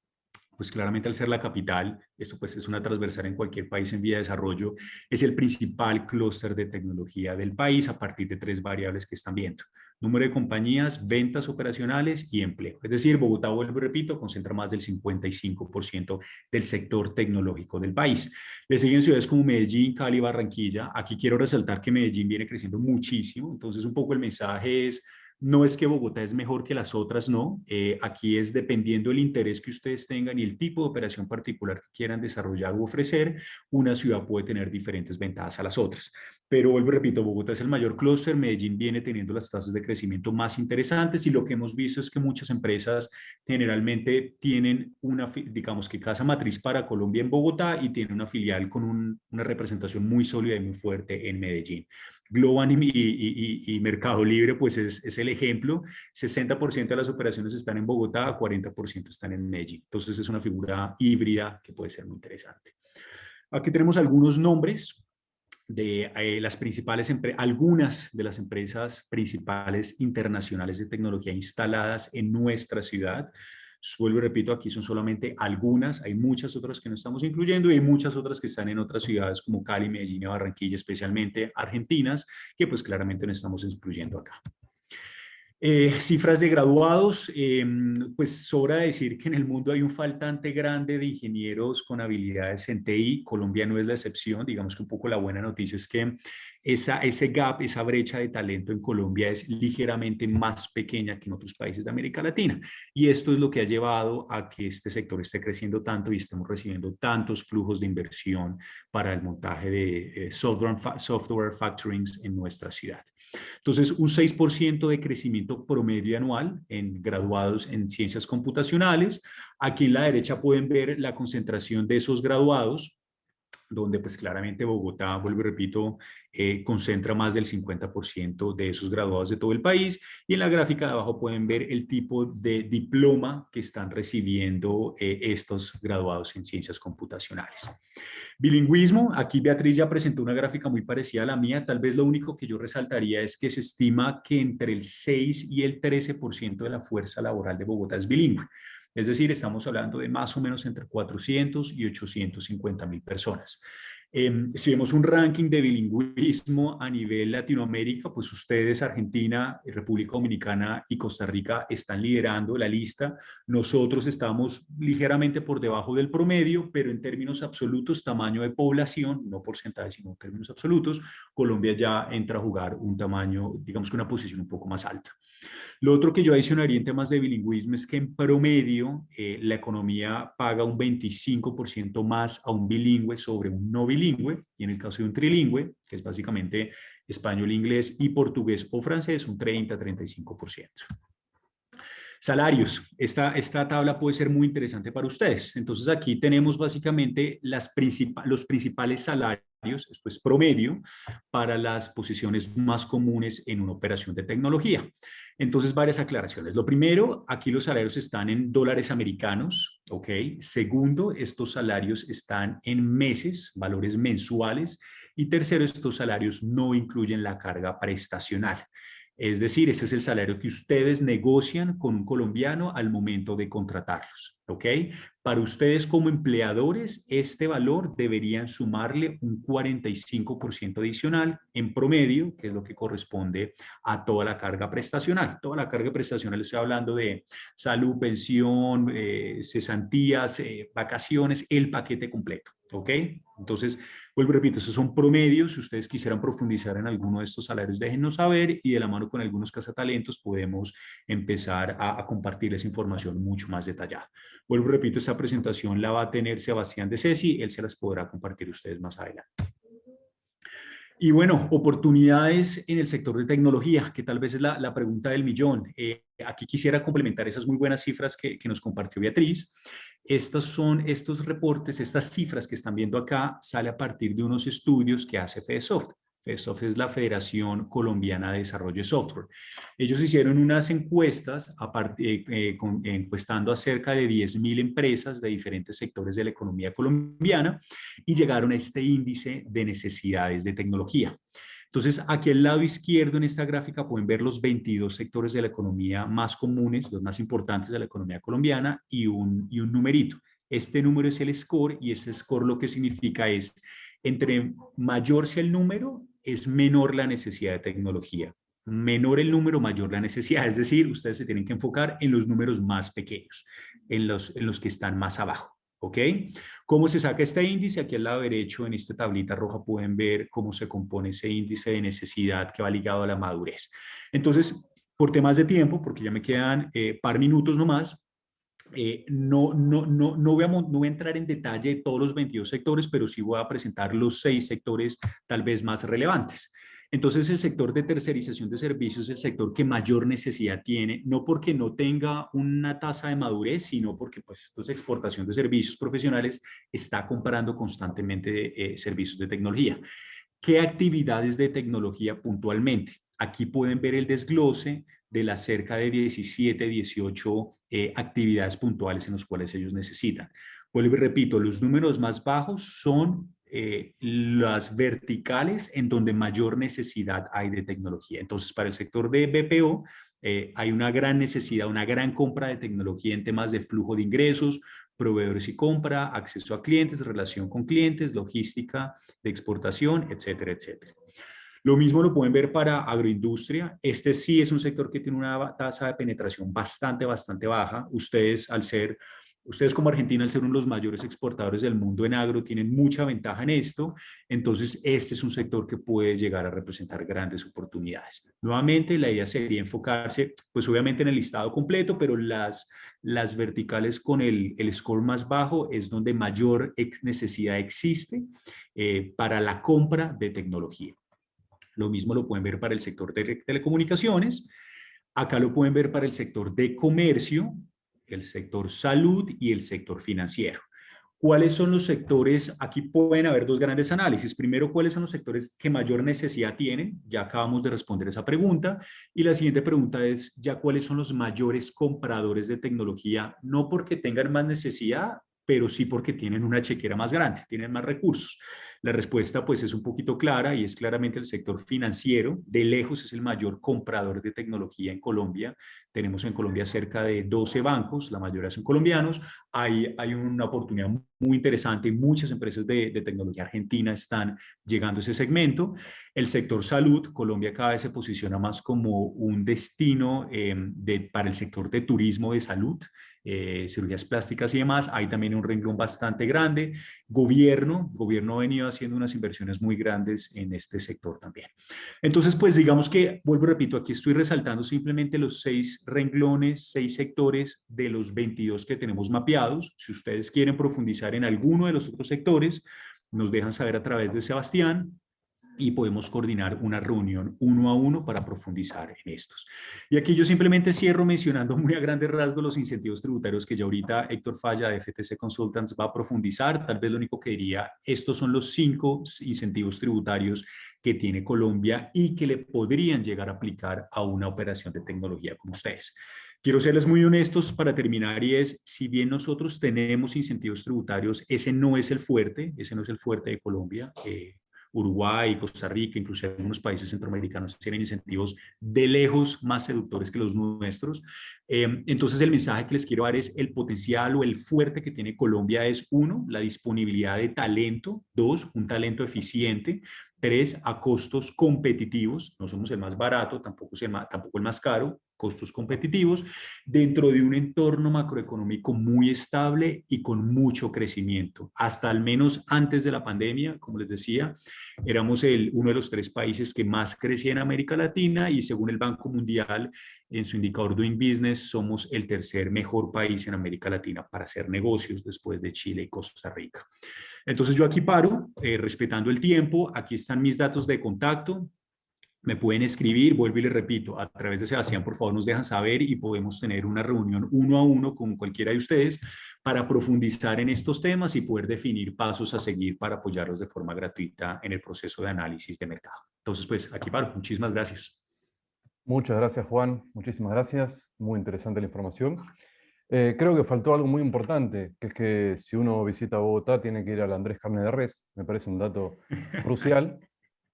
Speaker 2: pues claramente al ser la capital, esto pues es una transversal en cualquier país en vía de desarrollo, es el principal clúster de tecnología del país a partir de 3 variables que están viendo: número de compañías, ventas operacionales y empleo. Es decir, Bogotá, vuelvo y repito, concentra más del 55% del sector tecnológico del país. Le siguen ciudades como Medellín, Cali, Barranquilla. Aquí quiero resaltar que Medellín viene creciendo muchísimo, entonces un poco el mensaje es, no es que Bogotá es mejor que las otras, no. Aquí es dependiendo del interés que ustedes tengan y el tipo de operación particular que quieran desarrollar u ofrecer, una ciudad puede tener diferentes ventajas a las otras. Pero vuelvo y repito, Bogotá es el mayor clúster, Medellín viene teniendo las tasas de crecimiento más interesantes y lo que hemos visto es que muchas empresas generalmente tienen digamos que casa matriz para Colombia en Bogotá y tienen una filial con una representación muy sólida y muy fuerte en Medellín. Globant y Mercado Libre, pues es el ejemplo. 60% de las operaciones están en Bogotá, 40% están en Medellín. Entonces es una figura híbrida que puede ser muy interesante. Aquí tenemos algunos nombres de algunas de las empresas principales internacionales de tecnología instaladas en nuestra ciudad. Vuelvo y repito, aquí son solamente algunas, hay muchas otras que no estamos incluyendo y hay muchas otras que están en otras ciudades como Cali, Medellín y Barranquilla, especialmente argentinas, que pues claramente no estamos incluyendo acá. Cifras de graduados, pues sobra decir que en el mundo hay un faltante grande de ingenieros con habilidades en TI. Colombia no es la excepción. Digamos que un poco la buena noticia es que ese gap, esa brecha de talento en Colombia es ligeramente más pequeña que en otros países de América Latina. Y esto es lo que ha llevado a que este sector esté creciendo tanto y estemos recibiendo tantos flujos de inversión para el montaje de software factorings en nuestra ciudad. Entonces, un 6% de crecimiento promedio anual en graduados en ciencias computacionales. Aquí en la derecha pueden ver la concentración de esos graduados donde pues claramente Bogotá, vuelvo y repito, concentra más del 50% de esos graduados de todo el país. Y en la gráfica de abajo pueden ver el tipo de diploma que están recibiendo estos graduados en ciencias computacionales. Bilingüismo, aquí Beatriz ya presentó una gráfica muy parecida a la mía. Tal vez lo único que yo resaltaría es que se estima que entre el 6 y el 13% de la fuerza laboral de Bogotá es bilingüe. Es decir, estamos hablando de más o menos entre 400 y 850.000 personas. Si vemos un ranking de bilingüismo a nivel Latinoamérica, pues ustedes, Argentina, República Dominicana y Costa Rica, están liderando la lista. Nosotros estamos ligeramente por debajo del promedio, pero en términos absolutos, tamaño de población, no porcentaje, sino en términos absolutos, Colombia ya entra a jugar un tamaño, digamos que una posición un poco más alta. Lo otro que yo adicionaría en temas de bilingüismo es que en promedio la economía paga un 25% más a un bilingüe sobre un no bilingüe, y en el caso de un trilingüe, que es básicamente español, inglés y portugués o francés, un 30-35%. Salarios. Esta tabla puede ser muy interesante para ustedes. Entonces aquí tenemos básicamente los principales salarios, esto es promedio, para las posiciones más comunes en una operación de tecnología. Entonces, varias aclaraciones. Lo primero, aquí los salarios están en dólares americanos, ¿ok? Segundo, estos salarios están en meses, valores mensuales. Y tercero, estos salarios no incluyen la carga prestacional. Es decir, ese es el salario que ustedes negocian con un colombiano al momento de contratarlos, ¿ok? Para ustedes como empleadores, este valor deberían sumarle un 45% adicional en promedio, que es lo que corresponde a toda la carga prestacional. Toda la carga prestacional, estoy hablando de salud, pensión, cesantías, vacaciones, el paquete completo, ¿ok? Entonces, vuelvo y repito, esos son promedios. Si ustedes quisieran profundizar en alguno de estos salarios, déjennos saber y de la mano con algunos cazatalentos podemos empezar a compartirles información mucho más detallada. Vuelvo y repito, esta presentación la va a tener Sebastián de Ceci, él se las podrá compartir a ustedes más adelante. Y bueno, oportunidades en el sector de tecnología, que tal vez es la pregunta del millón. Aquí quisiera complementar esas muy buenas cifras que nos compartió Beatriz. Estos reportes, estas cifras que están viendo acá, sale a partir de unos estudios que hace FEDESOFT. FEDESOFT es la Federación Colombiana de Desarrollo de Software. Ellos hicieron unas encuestas, encuestando a cerca de 10.000 empresas de diferentes sectores de la economía colombiana y llegaron a este índice de necesidades de tecnología. Entonces, aquí al lado izquierdo en esta gráfica pueden ver los 22 sectores de la economía más comunes, los más importantes de la economía colombiana y un numerito. Este número es el score y ese score lo que significa es, entre mayor sea el número, es menor la necesidad de tecnología. Menor el número, mayor la necesidad. Es decir, ustedes se tienen que enfocar en los números más pequeños, en los que están más abajo. ¿Ok? ¿Cómo se saca este índice? Aquí al lado derecho, en esta tablita roja, pueden ver cómo se compone ese índice de necesidad que va ligado a la madurez. Entonces, por temas de tiempo, porque ya me quedan par minutos nomás, no voy a entrar en detalle de todos los 22 sectores, pero sí voy a presentar los 6 sectores tal vez más relevantes. Entonces, el sector de tercerización de servicios es el sector que mayor necesidad tiene, no porque no tenga una tasa de madurez, sino porque pues, esto es exportación de servicios profesionales, está comprando constantemente servicios de tecnología. ¿Qué actividades de tecnología puntualmente? Aquí pueden ver el desglose de las cerca de 17, 18 actividades puntuales en las cuales ellos necesitan. Vuelvo y repito, los números más bajos son las verticales en donde mayor necesidad hay de tecnología. Entonces, para el sector de BPO, hay una gran necesidad, una gran compra de tecnología en temas de flujo de ingresos, proveedores y compra, acceso a clientes, relación con clientes, logística de exportación, etcétera, etcétera. Lo mismo lo pueden ver para agroindustria. Este sí es un sector que tiene una tasa de penetración bastante baja. Ustedes como Argentina, al ser uno de los mayores exportadores del mundo en agro, tienen mucha ventaja en esto. Entonces, este es un sector que puede llegar a representar grandes oportunidades. Nuevamente, la idea sería enfocarse, pues obviamente en el listado completo, pero las verticales con el score más bajo es donde mayor necesidad existe para la compra de tecnología. Lo mismo lo pueden ver para el sector de telecomunicaciones. Acá lo pueden ver para el sector de comercio, el sector salud y el sector financiero. ¿Cuáles son los sectores? Aquí pueden haber dos grandes análisis. Primero, ¿cuáles son los sectores que mayor necesidad tienen? Ya acabamos de responder esa pregunta. Y la siguiente pregunta es, ¿ya cuáles son los mayores compradores de tecnología? No porque tengan más necesidad, pero sí porque tienen una chequera más grande, tienen más recursos. La respuesta pues es un poquito clara y es claramente el sector financiero. De lejos es el mayor comprador de tecnología en Colombia. Tenemos en Colombia cerca de 12 bancos, la mayoría son colombianos. Hay una oportunidad muy interesante. Muchas empresas de tecnología argentina están llegando a ese segmento. El sector salud, Colombia cada vez se posiciona más como un destino para el sector de turismo de salud, cirugías plásticas y demás. Hay también un renglón bastante grande. Gobierno ha venido haciendo unas inversiones muy grandes en este sector también. Entonces, pues digamos que, vuelvo y repito, aquí estoy resaltando simplemente los 6 renglones, 6 sectores de los 22 que tenemos mapeados. Si ustedes quieren profundizar en alguno de los otros sectores, nos dejan saber a través de Sebastián y podemos coordinar una reunión 1 a 1 para profundizar en estos. Y aquí yo simplemente cierro mencionando muy a grandes rasgos los incentivos tributarios que ya ahorita Héctor Falla de FTC Consultants va a profundizar. Tal vez lo único que diría, estos son los 5 incentivos tributarios que tiene Colombia y que le podrían llegar a aplicar a una operación de tecnología como ustedes. Quiero serles muy honestos para terminar y es, si bien nosotros tenemos incentivos tributarios, ese no es el fuerte de Colombia. Uruguay, Costa Rica, incluso algunos países centroamericanos tienen incentivos de lejos más seductores que los nuestros. Entonces el mensaje que les quiero dar es el potencial o el fuerte que tiene Colombia es 1, la disponibilidad de talento, 2, un talento eficiente, 3, a costos competitivos, no somos el más barato, tampoco el más caro, costos competitivos, dentro de un entorno macroeconómico muy estable y con mucho crecimiento. Hasta al menos antes de la pandemia, como les decía, éramos uno de los 3 países que más crecía en América Latina y según el Banco Mundial, en su indicador Doing Business, somos el tercer mejor país en América Latina para hacer negocios después de Chile y Costa Rica. Entonces yo aquí paro, respetando el tiempo. Aquí están mis datos de contacto. Me pueden escribir, vuelvo y les repito, a través de Sebastián, por favor, nos dejan saber y podemos tener una reunión 1 a 1 con cualquiera de ustedes para profundizar en estos temas y poder definir pasos a seguir para apoyarlos de forma gratuita en el proceso de análisis de mercado. Entonces, pues aquí paro. Muchísimas gracias.
Speaker 1: Muchas gracias, Juan. Muchísimas gracias. Muy interesante la información. Creo que faltó algo muy importante, que es que si uno visita Bogotá tiene que ir al Andrés Carne de Res. Me parece un dato crucial,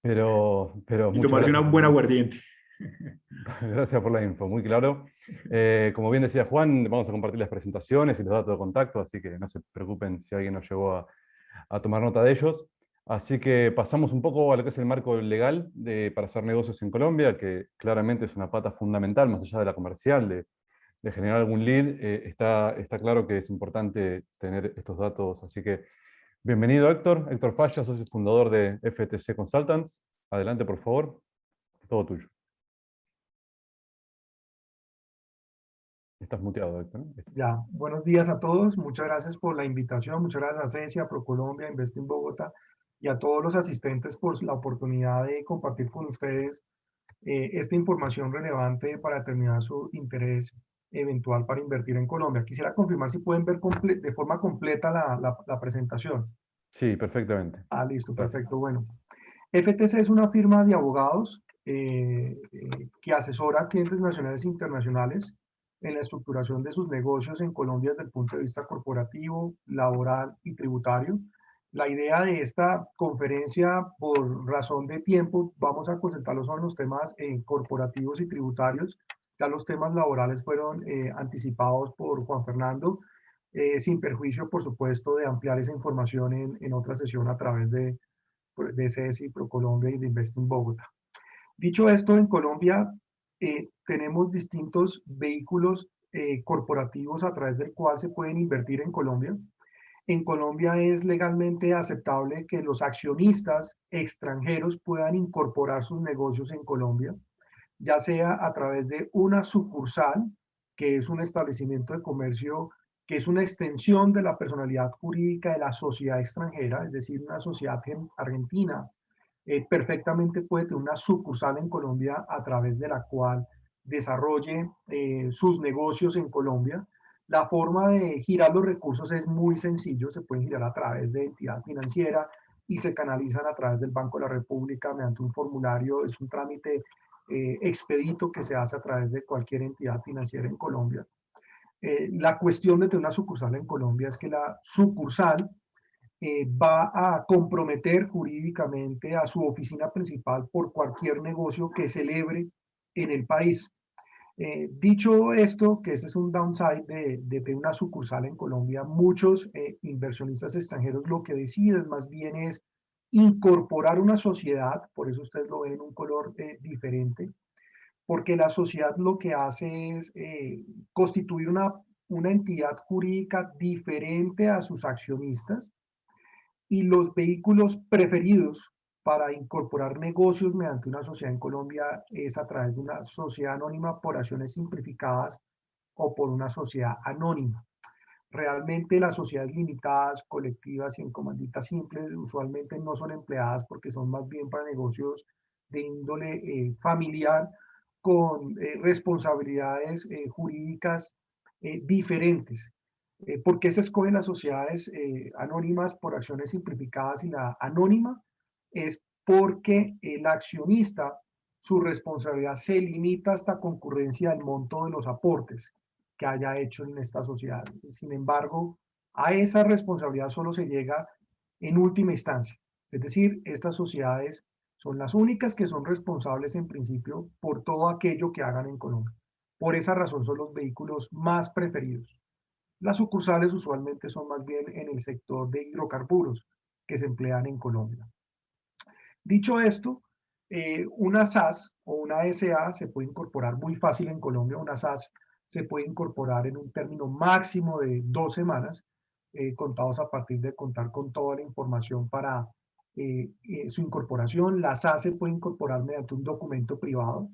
Speaker 1: pero
Speaker 2: Y
Speaker 1: muchas
Speaker 2: tomarse una
Speaker 1: gracias.
Speaker 2: buena aguardiente.
Speaker 1: Gracias por la info, muy claro. Como bien decía Juan, vamos a compartir las presentaciones y los datos de contacto, así que no se preocupen si alguien nos llegó a tomar nota de ellos. Así que pasamos un poco a lo que es el marco legal para hacer negocios en Colombia, que claramente es una pata fundamental, más allá de la comercial, de generar algún lead. Está claro que es importante tener estos datos. Así que bienvenido, Héctor. Héctor Falla, socio fundador de FTC Consultants. Adelante, por favor. Todo tuyo. Estás muteado, Héctor, ¿no?
Speaker 5: Ya, buenos días a todos. Muchas gracias por la invitación. Muchas gracias a CESI, ProColombia, Invest in Bogotá y a todos los asistentes por la oportunidad de compartir con ustedes esta información relevante para determinar su interés eventual para invertir en Colombia. Quisiera confirmar si pueden ver de forma completa la presentación.
Speaker 1: Sí, perfectamente.
Speaker 5: Listo,
Speaker 1: Gracias.
Speaker 5: perfecto. Bueno, FTC es una firma de abogados que asesora a clientes nacionales e internacionales en la estructuración de sus negocios en Colombia desde el punto de vista corporativo, laboral y tributario. La idea de esta conferencia, por razón de tiempo, vamos a concentrarnos en los temas corporativos y tributarios. Ya los temas laborales fueron anticipados por Juan Fernando, sin perjuicio, por supuesto, de ampliar esa información en otra sesión a través de CESI, ProColombia y de Invest in Bogotá. Dicho esto, en Colombia tenemos distintos vehículos corporativos a través del cual se pueden invertir en Colombia. En Colombia es legalmente aceptable que los accionistas extranjeros puedan incorporar sus negocios en Colombia, ya sea a través de una sucursal, que es un establecimiento de comercio que es una extensión de la personalidad jurídica de la sociedad extranjera, es decir, una sociedad argentina, perfectamente puede tener una sucursal en Colombia a través de la cual desarrolle sus negocios en Colombia, La forma de girar los recursos es muy sencillo, se pueden girar a través de entidad financiera y se canalizan a través del Banco de la República mediante un formulario. Es un trámite expedito que se hace a través de cualquier entidad financiera en Colombia. La cuestión de tener una sucursal en Colombia es que la sucursal va a comprometer jurídicamente a su oficina principal por cualquier negocio que celebre en el país. Dicho esto, que ese es un downside de una sucursal en Colombia, muchos inversionistas extranjeros lo que deciden más bien es incorporar una sociedad, por eso ustedes lo ven en un color diferente, porque la sociedad lo que hace es constituir una entidad jurídica diferente a sus accionistas, y los vehículos preferidos para incorporar negocios mediante una sociedad en Colombia es a través de una sociedad anónima por acciones simplificadas o por una sociedad anónima. Realmente las sociedades limitadas, colectivas y en comandita simples usualmente no son empleadas porque son más bien para negocios de índole familiar con responsabilidades jurídicas diferentes. ¿Por qué se escogen las sociedades anónimas por acciones simplificadas y la anónima? Es porque el accionista, su responsabilidad se limita hasta concurrencia del monto de los aportes que haya hecho en esta sociedad. Sin embargo, a esa responsabilidad solo se llega en última instancia. Es decir, estas sociedades son las únicas que son responsables en principio por todo aquello que hagan en Colombia. Por esa razón son los vehículos más preferidos. Las sucursales usualmente son más bien en el sector de hidrocarburos que se emplean en Colombia. Dicho esto, una SAS o una SA se puede incorporar muy fácil en Colombia. Una SAS se puede incorporar en un término máximo de 2 semanas, contados a partir de contar con toda la información para su incorporación. La SAS se puede incorporar mediante un documento privado.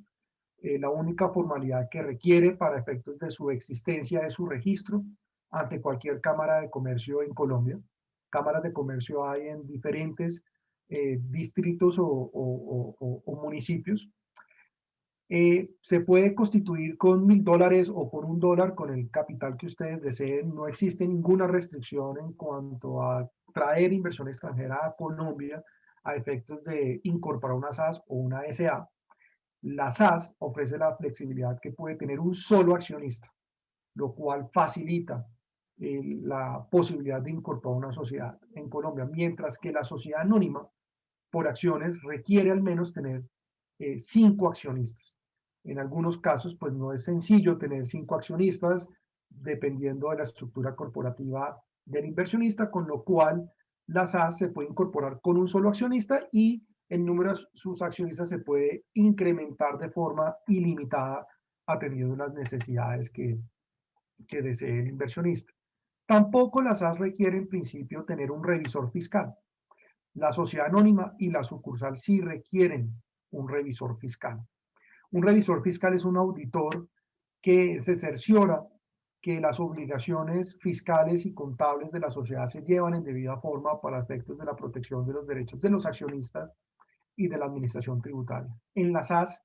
Speaker 5: La única formalidad que requiere para efectos de su existencia es su registro ante cualquier cámara de comercio en Colombia. Cámaras de comercio hay en diferentes distritos o municipios. Se puede constituir con $1000 o por $1 con el capital que ustedes deseen. No existe ninguna restricción en cuanto a traer inversión extranjera a Colombia a efectos de incorporar una SAS o una SA. La SAS ofrece la flexibilidad que puede tener un solo accionista, lo cual facilita la posibilidad de incorporar una sociedad en Colombia, mientras que la sociedad anónima por acciones requiere al menos tener 5 accionistas. En algunos casos, pues no es sencillo tener 5 accionistas, dependiendo de la estructura corporativa del inversionista, con lo cual la SAS se puede incorporar con un solo accionista y el número de sus accionistas se puede incrementar de forma ilimitada atendiendo las necesidades que desee el inversionista. Tampoco las SAS requieren en principio tener un revisor fiscal. La sociedad anónima y la sucursal sí requieren un revisor fiscal. Un revisor fiscal es un auditor que se cerciora que las obligaciones fiscales y contables de la sociedad se llevan en debida forma para efectos de la protección de los derechos de los accionistas y de la administración tributaria. En la SAS,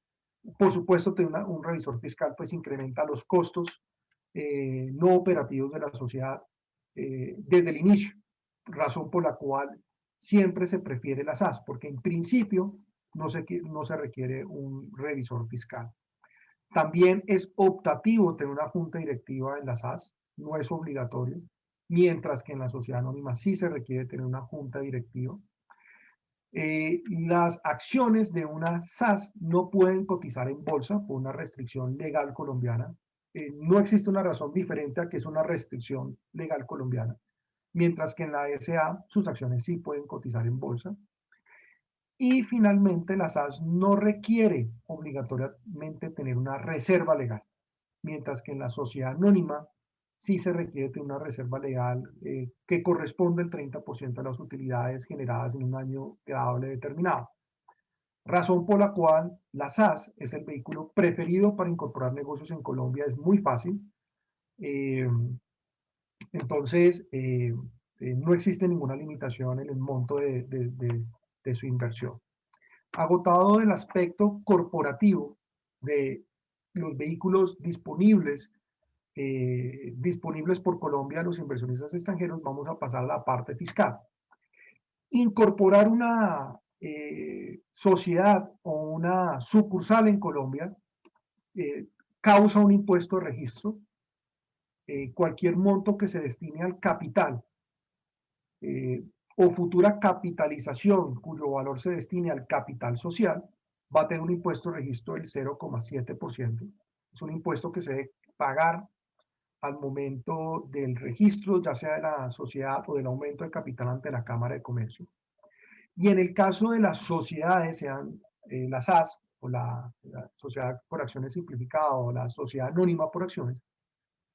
Speaker 5: por supuesto, tener un revisor fiscal pues incrementa los costos no operativos de la sociedad desde el inicio, razón por la cual siempre se prefiere la SAS, porque en principio no se requiere un revisor fiscal. También es optativo tener una junta directiva en la SAS, no es obligatorio, mientras que en la sociedad anónima sí se requiere tener una junta directiva. Las acciones de una SAS no pueden cotizar en bolsa por una restricción legal colombiana. No existe una razón diferente a que es una restricción legal colombiana, mientras que en la SA sus acciones sí pueden cotizar en bolsa. Y finalmente la SAS no requiere obligatoriamente tener una reserva legal, mientras que en la sociedad anónima sí se requiere tener una reserva legal que corresponde al 30% de las utilidades generadas en un año grabable determinado. Razón por la cual la SAS es el vehículo preferido para incorporar negocios en Colombia. Es muy fácil. Entonces, no existe ninguna limitación en el monto de su inversión. Agotado el aspecto corporativo de los vehículos disponibles disponibles por Colombia a los inversionistas extranjeros, vamos a pasar a la parte fiscal. Incorporar una sociedad o una sucursal en Colombia causa un impuesto de registro. Cualquier monto que se destine al capital o futura capitalización cuyo valor se destine al capital social va a tener un impuesto de registro del 0,7%. Es un impuesto que se debe pagar al momento del registro, ya sea de la sociedad o del aumento de capital ante la Cámara de Comercio. Y en el caso de las sociedades, sean las SAS o la Sociedad por Acciones Simplificada o la Sociedad Anónima por Acciones,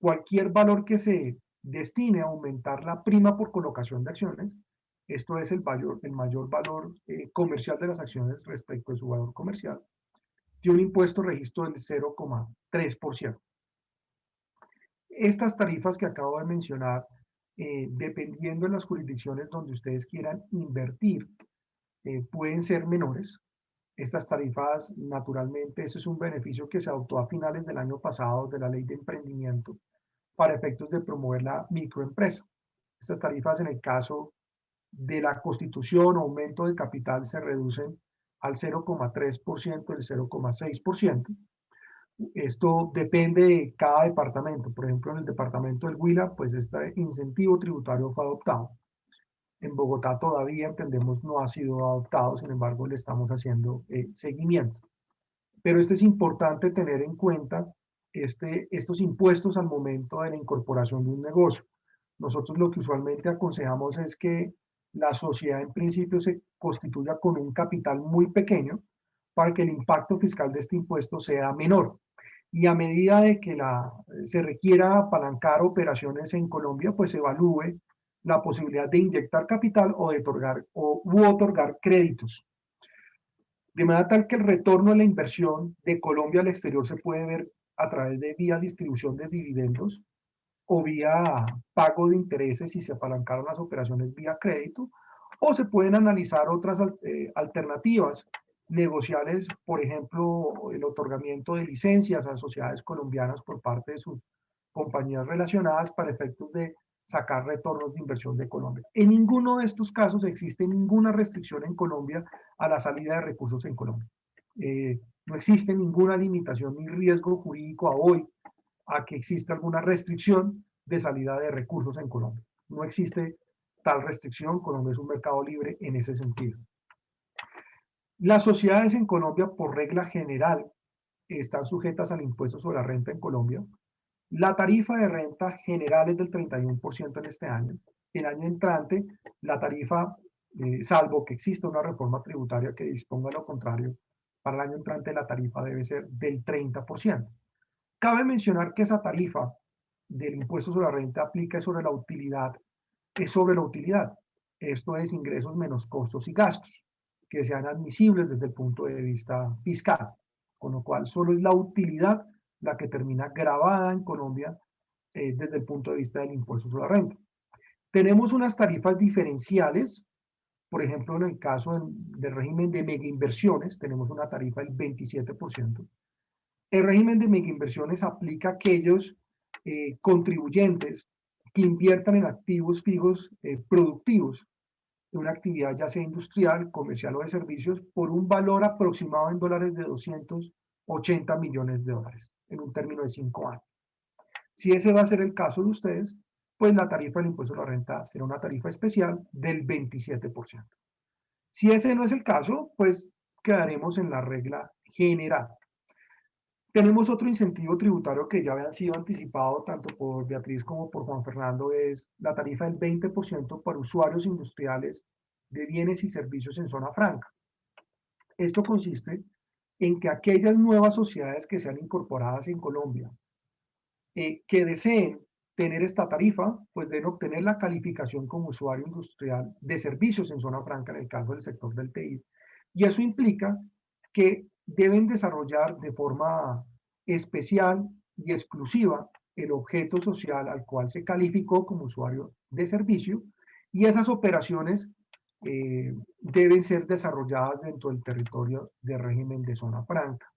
Speaker 5: cualquier valor que se destine a aumentar la prima por colocación de acciones, esto es el mayor valor comercial de las acciones respecto de su valor comercial, tiene un impuesto de registro del 0,3%. Estas tarifas que acabo de mencionar, dependiendo de las jurisdicciones donde ustedes quieran invertir, pueden ser menores. Estas tarifas, naturalmente, eso es un beneficio que se adoptó a finales del año pasado de la Ley de Emprendimiento para efectos de promover la microempresa. Estas tarifas, en el caso de la constitución o aumento de capital, se reducen al 0,3% del 0,6%. Esto depende de cada departamento. Por ejemplo, en el departamento del Huila, pues este incentivo tributario fue adoptado. En Bogotá todavía, entendemos, no ha sido adoptado, sin embargo, le estamos haciendo seguimiento. Pero es importante tener en cuenta estos impuestos al momento de la incorporación de un negocio. Nosotros lo que usualmente aconsejamos es que la sociedad en principio se constituya con un capital muy pequeño para que el impacto fiscal de este impuesto sea menor. Y a medida de que se requiera apalancar operaciones en Colombia, pues se evalúe la posibilidad de inyectar capital o de otorgar créditos. De manera tal que el retorno de la inversión de Colombia al exterior se puede ver a través de vía distribución de dividendos o vía pago de intereses si se apalancaron las operaciones vía crédito, o se pueden analizar otras alternativas negociales, por ejemplo, el otorgamiento de licencias a sociedades colombianas por parte de sus compañías relacionadas para efectos de sacar retornos de inversión de Colombia. En ninguno de estos casos existe ninguna restricción en Colombia a la salida de recursos en Colombia. No existe ninguna limitación ni riesgo jurídico a hoy a que exista alguna restricción de salida de recursos en Colombia. No existe tal restricción. Colombia es un mercado libre en ese sentido. Las sociedades en Colombia, por regla general, están sujetas al impuesto sobre la renta en Colombia. La tarifa de renta general es del 31% en este año. El año entrante, la tarifa, salvo que exista una reforma tributaria que disponga lo contrario, para el año entrante la tarifa debe ser del 30%. Cabe mencionar que esa tarifa del impuesto sobre la renta aplica sobre la utilidad, Esto es ingresos menos costos y gastos, que sean admisibles desde el punto de vista fiscal, con lo cual solo es la utilidad la que termina grabada en Colombia desde el punto de vista del impuesto sobre la renta. Tenemos unas tarifas diferenciales, por ejemplo, en el caso del régimen de megainversiones, tenemos una tarifa del 27%. El régimen de megainversiones aplica a aquellos contribuyentes que inviertan en activos fijos productivos de una actividad ya sea industrial, comercial o de servicios por un valor aproximado en dólares de 280 millones de dólares en un término de 5 años. Si ese va a ser el caso de ustedes, pues la tarifa del impuesto a la renta será una tarifa especial del 27%. Si ese no es el caso, pues quedaremos en la regla general. Tenemos otro incentivo tributario que ya había sido anticipado tanto por Beatriz como por Juan Fernando, es la tarifa del 20% para usuarios industriales de bienes y servicios en zona franca. Esto consiste en que aquellas nuevas sociedades que sean incorporadas en Colombia, que deseen tener esta tarifa, pues deben obtener la calificación como usuario industrial de servicios en zona franca en el caso del sector del TI. Y eso implica que deben desarrollar de forma especial y exclusiva el objeto social al cual se calificó como usuario de servicio, y esas operaciones deben ser desarrolladas dentro del territorio de régimen de zona franca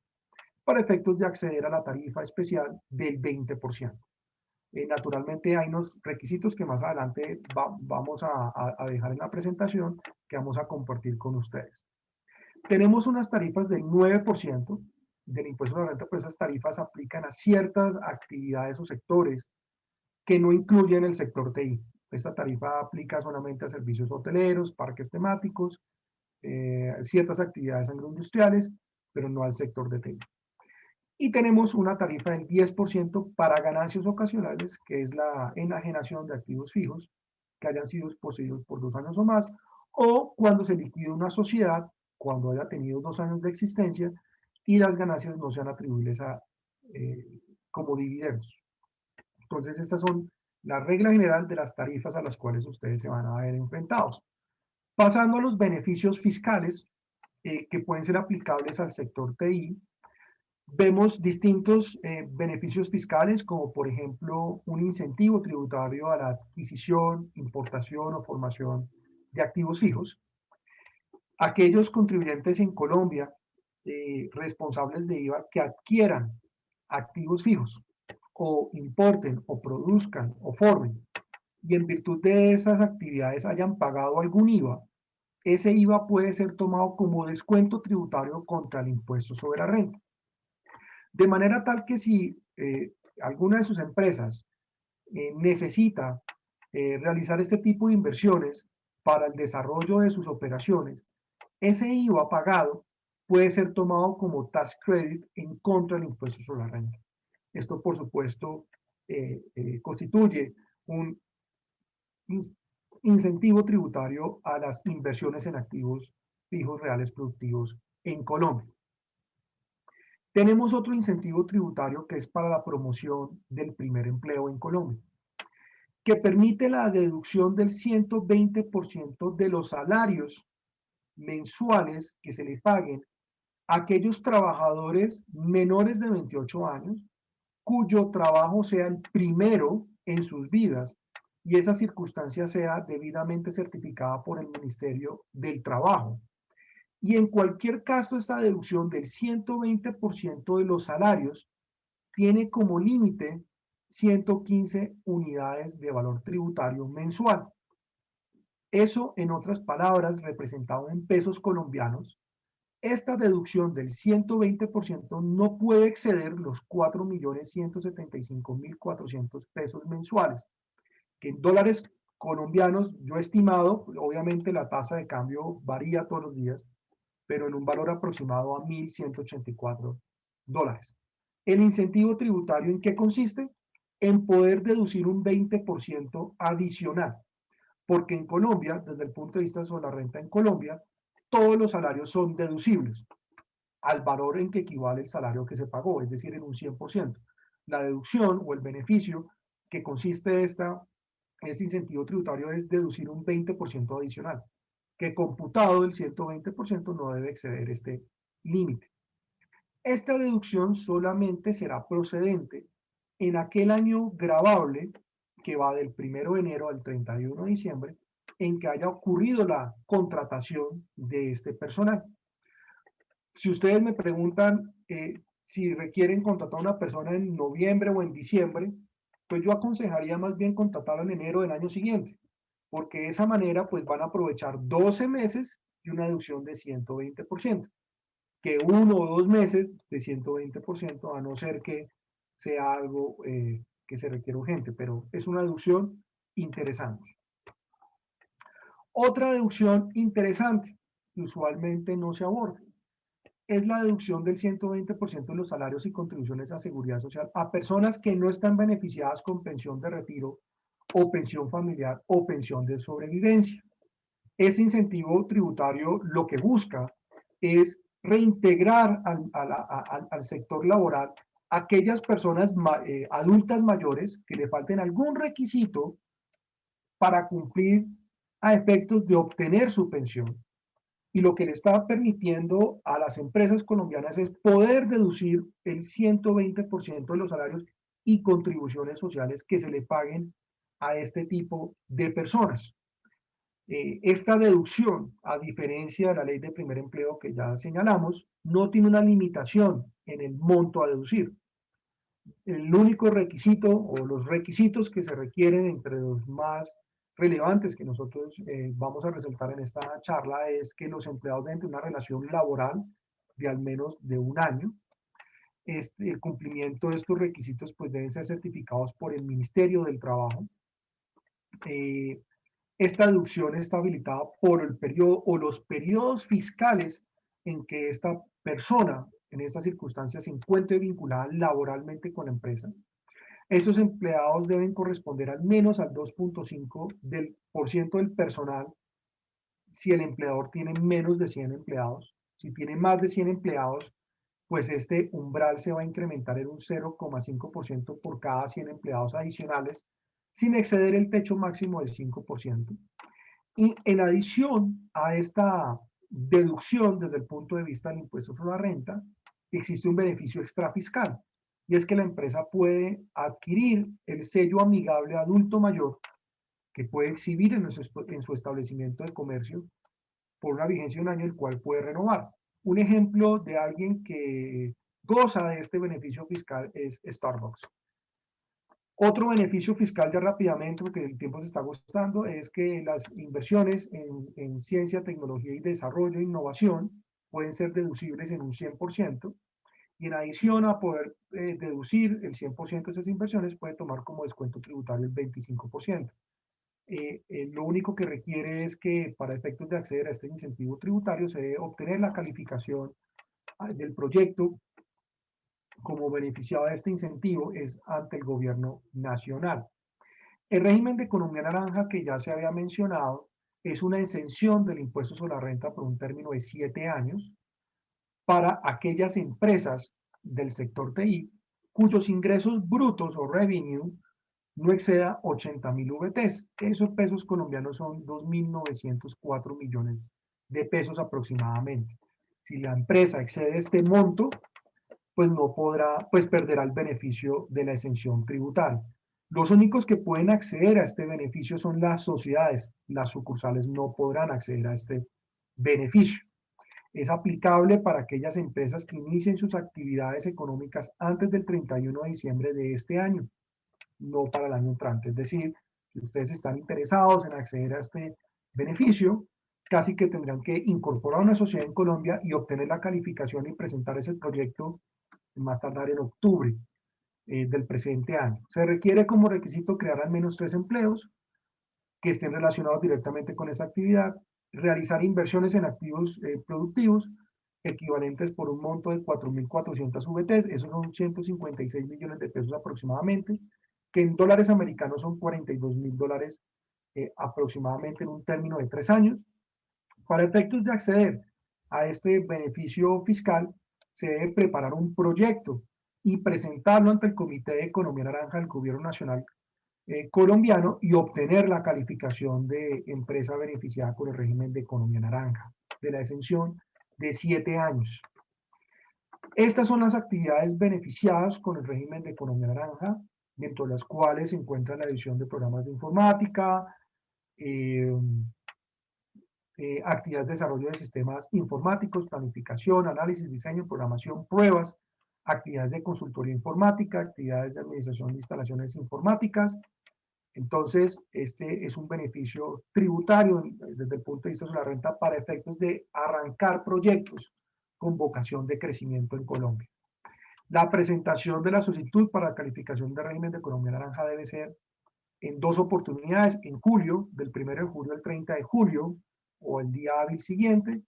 Speaker 5: para efectos de acceder a la tarifa especial del 20%. Naturalmente hay unos requisitos que más adelante vamos a dejar en la presentación que vamos a compartir con ustedes. Tenemos unas tarifas del 9% del impuesto a la renta, pues esas tarifas aplican a ciertas actividades o sectores que no incluyen el sector TI. Esta tarifa aplica solamente a servicios hoteleros, parques temáticos, ciertas actividades agroindustriales, pero no al sector de TI. Y tenemos una tarifa del 10% para ganancias ocasionales, que es la enajenación de activos fijos que hayan sido poseídos por 2 años o más, o cuando se liquida una sociedad, cuando haya tenido 2 años de existencia y las ganancias no sean atribuibles como dividendos. Entonces, estas son la regla general de las tarifas a las cuales ustedes se van a ver enfrentados. Pasando a los beneficios fiscales que pueden ser aplicables al sector TI, vemos distintos beneficios fiscales, como por ejemplo un incentivo tributario a la adquisición, importación o formación de activos fijos. Aquellos contribuyentes en Colombia responsables de IVA que adquieran activos fijos o importen o produzcan o formen y en virtud de esas actividades hayan pagado algún IVA, ese IVA puede ser tomado como descuento tributario contra el impuesto sobre la renta. De manera tal que si alguna de sus empresas necesita realizar este tipo de inversiones para el desarrollo de sus operaciones, ese IVA pagado puede ser tomado como tax credit en contra del impuesto sobre la renta. Esto, por supuesto, constituye un incentivo tributario a las inversiones en activos fijos reales productivos en Colombia. Tenemos otro incentivo tributario que es para la promoción del primer empleo en Colombia, que permite la deducción del 120% de los salarios mensuales que se le paguen a aquellos trabajadores menores de 28 años cuyo trabajo sea el primero en sus vidas y esa circunstancia sea debidamente certificada por el Ministerio del Trabajo. Y en cualquier caso, esta deducción del 120% de los salarios tiene como límite 115 unidades de valor tributario mensual. Eso, en otras palabras, representado en pesos colombianos, esta deducción del 120% no puede exceder los 4.175.400 pesos mensuales, que en dólares colombianos, yo he estimado, obviamente la tasa de cambio varía todos los días, pero en un valor aproximado a $1.184. ¿El incentivo tributario en qué consiste? En poder deducir un 20% adicional, porque en Colombia, desde el punto de vista sobre la renta en Colombia, todos los salarios son deducibles al valor en que equivale el salario que se pagó, es decir, en un 100%. La deducción o el beneficio que consiste de este incentivo tributario es deducir un 20% adicional, que computado el 120% no debe exceder este límite. Esta deducción solamente será procedente en aquel año gravable que va del 1 de enero al 31 de diciembre en que haya ocurrido la contratación de este personal. Si ustedes me preguntan si requieren contratar a una persona en noviembre o en diciembre, pues yo aconsejaría más bien contratarla en enero del año siguiente, porque de esa manera pues van a aprovechar 12 meses y una deducción de 120%, que 1 o 2 meses de 120%, a no ser que sea algo que se requiere urgente, pero es una deducción interesante. Otra deducción interesante, que usualmente no se aborda, es la deducción del 120% de los salarios y contribuciones a seguridad social a personas que no están beneficiadas con pensión de retiro o pensión familiar o pensión de sobrevivencia. Ese incentivo tributario lo que busca es reintegrar al sector laboral aquellas personas adultas mayores que le falten algún requisito para cumplir a efectos de obtener su pensión. Y lo que le está permitiendo a las empresas colombianas es poder deducir el 120% de los salarios y contribuciones sociales que se le paguen a este tipo de personas. Esta deducción, a diferencia de la ley de primer empleo que ya señalamos, no tiene una limitación en el monto a deducir. El único requisito o los requisitos que se requieren entre los más relevantes que nosotros vamos a resaltar en esta charla es que los empleados deben tener una relación laboral de al menos de un año. El cumplimiento de estos requisitos pues deben ser certificados por el Ministerio del Trabajo. Esta deducción está habilitada por el periodo o los periodos fiscales en que esta persona en estas circunstancias se encuentre vinculada laboralmente con la empresa. Esos empleados deben corresponder al menos al 2.5% del personal si el empleador tiene menos de 100 empleados. Si tiene más de 100 empleados, pues este umbral se va a incrementar en un 0,5% por cada 100 empleados adicionales, sin exceder el techo máximo del 5%. Y en adición a esta deducción desde el punto de vista del impuesto sobre la renta, existe un beneficio extrafiscal, y es que la empresa puede adquirir el sello amigable adulto mayor que puede exhibir en su establecimiento de comercio por una vigencia de un año, el cual puede renovar. Un ejemplo de alguien que goza de este beneficio fiscal es Starbucks. Otro beneficio fiscal, ya rápidamente, porque el tiempo se está agotando, es que las inversiones en ciencia, tecnología y desarrollo e innovación pueden ser deducibles en un 100%, y en adición a poder deducir el 100% de esas inversiones, puede tomar como descuento tributario el 25%. Lo único que requiere es que para efectos de acceder a este incentivo tributario se debe obtener la calificación del proyecto como beneficiado de este incentivo es ante el gobierno nacional. El régimen de economía naranja que ya se había mencionado es una exención del impuesto sobre la renta por un término de 7 años para aquellas empresas del sector TI cuyos ingresos brutos o revenue no exceda 80.000 VTs. Esos pesos colombianos son 2.904 millones de pesos aproximadamente. Si la empresa excede este monto, pues no podrá, pues perderá el beneficio de la exención tributaria. Los únicos que pueden acceder a este beneficio son las sociedades. Las sucursales no podrán acceder a este beneficio. Es aplicable para aquellas empresas que inicien sus actividades económicas antes del 31 de diciembre de este año, no para el año entrante. Es decir, si ustedes están interesados en acceder a este beneficio, casi que tendrán que incorporar una sociedad en Colombia y obtener la calificación y presentar ese proyecto más tardar en octubre del presente año. Se requiere como requisito crear al menos 3 empleos que estén relacionados directamente con esa actividad, realizar inversiones en activos productivos equivalentes por un monto de 4.400 VTs, esos son 156 millones de pesos aproximadamente, que en dólares americanos son 42.000 dólares aproximadamente en un término de 3 años. Para efectos de acceder a este beneficio fiscal, se debe preparar un proyecto y presentarlo ante el Comité de Economía Naranja del Gobierno Nacional colombiano y obtener la calificación de empresa beneficiada con el régimen de Economía Naranja, de la exención de 7 años. Estas son las actividades beneficiadas con el régimen de Economía Naranja, dentro de las cuales se encuentra la edición de programas de informática, actividades de desarrollo de sistemas informáticos, planificación, análisis, diseño, programación, pruebas, actividades de consultoría informática, actividades de administración de instalaciones informáticas. Entonces, este es un beneficio tributario desde el punto de vista de la renta para efectos de arrancar proyectos con vocación de crecimiento en Colombia. La presentación de la solicitud para calificación de régimen de economía naranja debe ser en 2 oportunidades, en julio, del 1 de julio al 30 de julio, o el día hábil siguiente,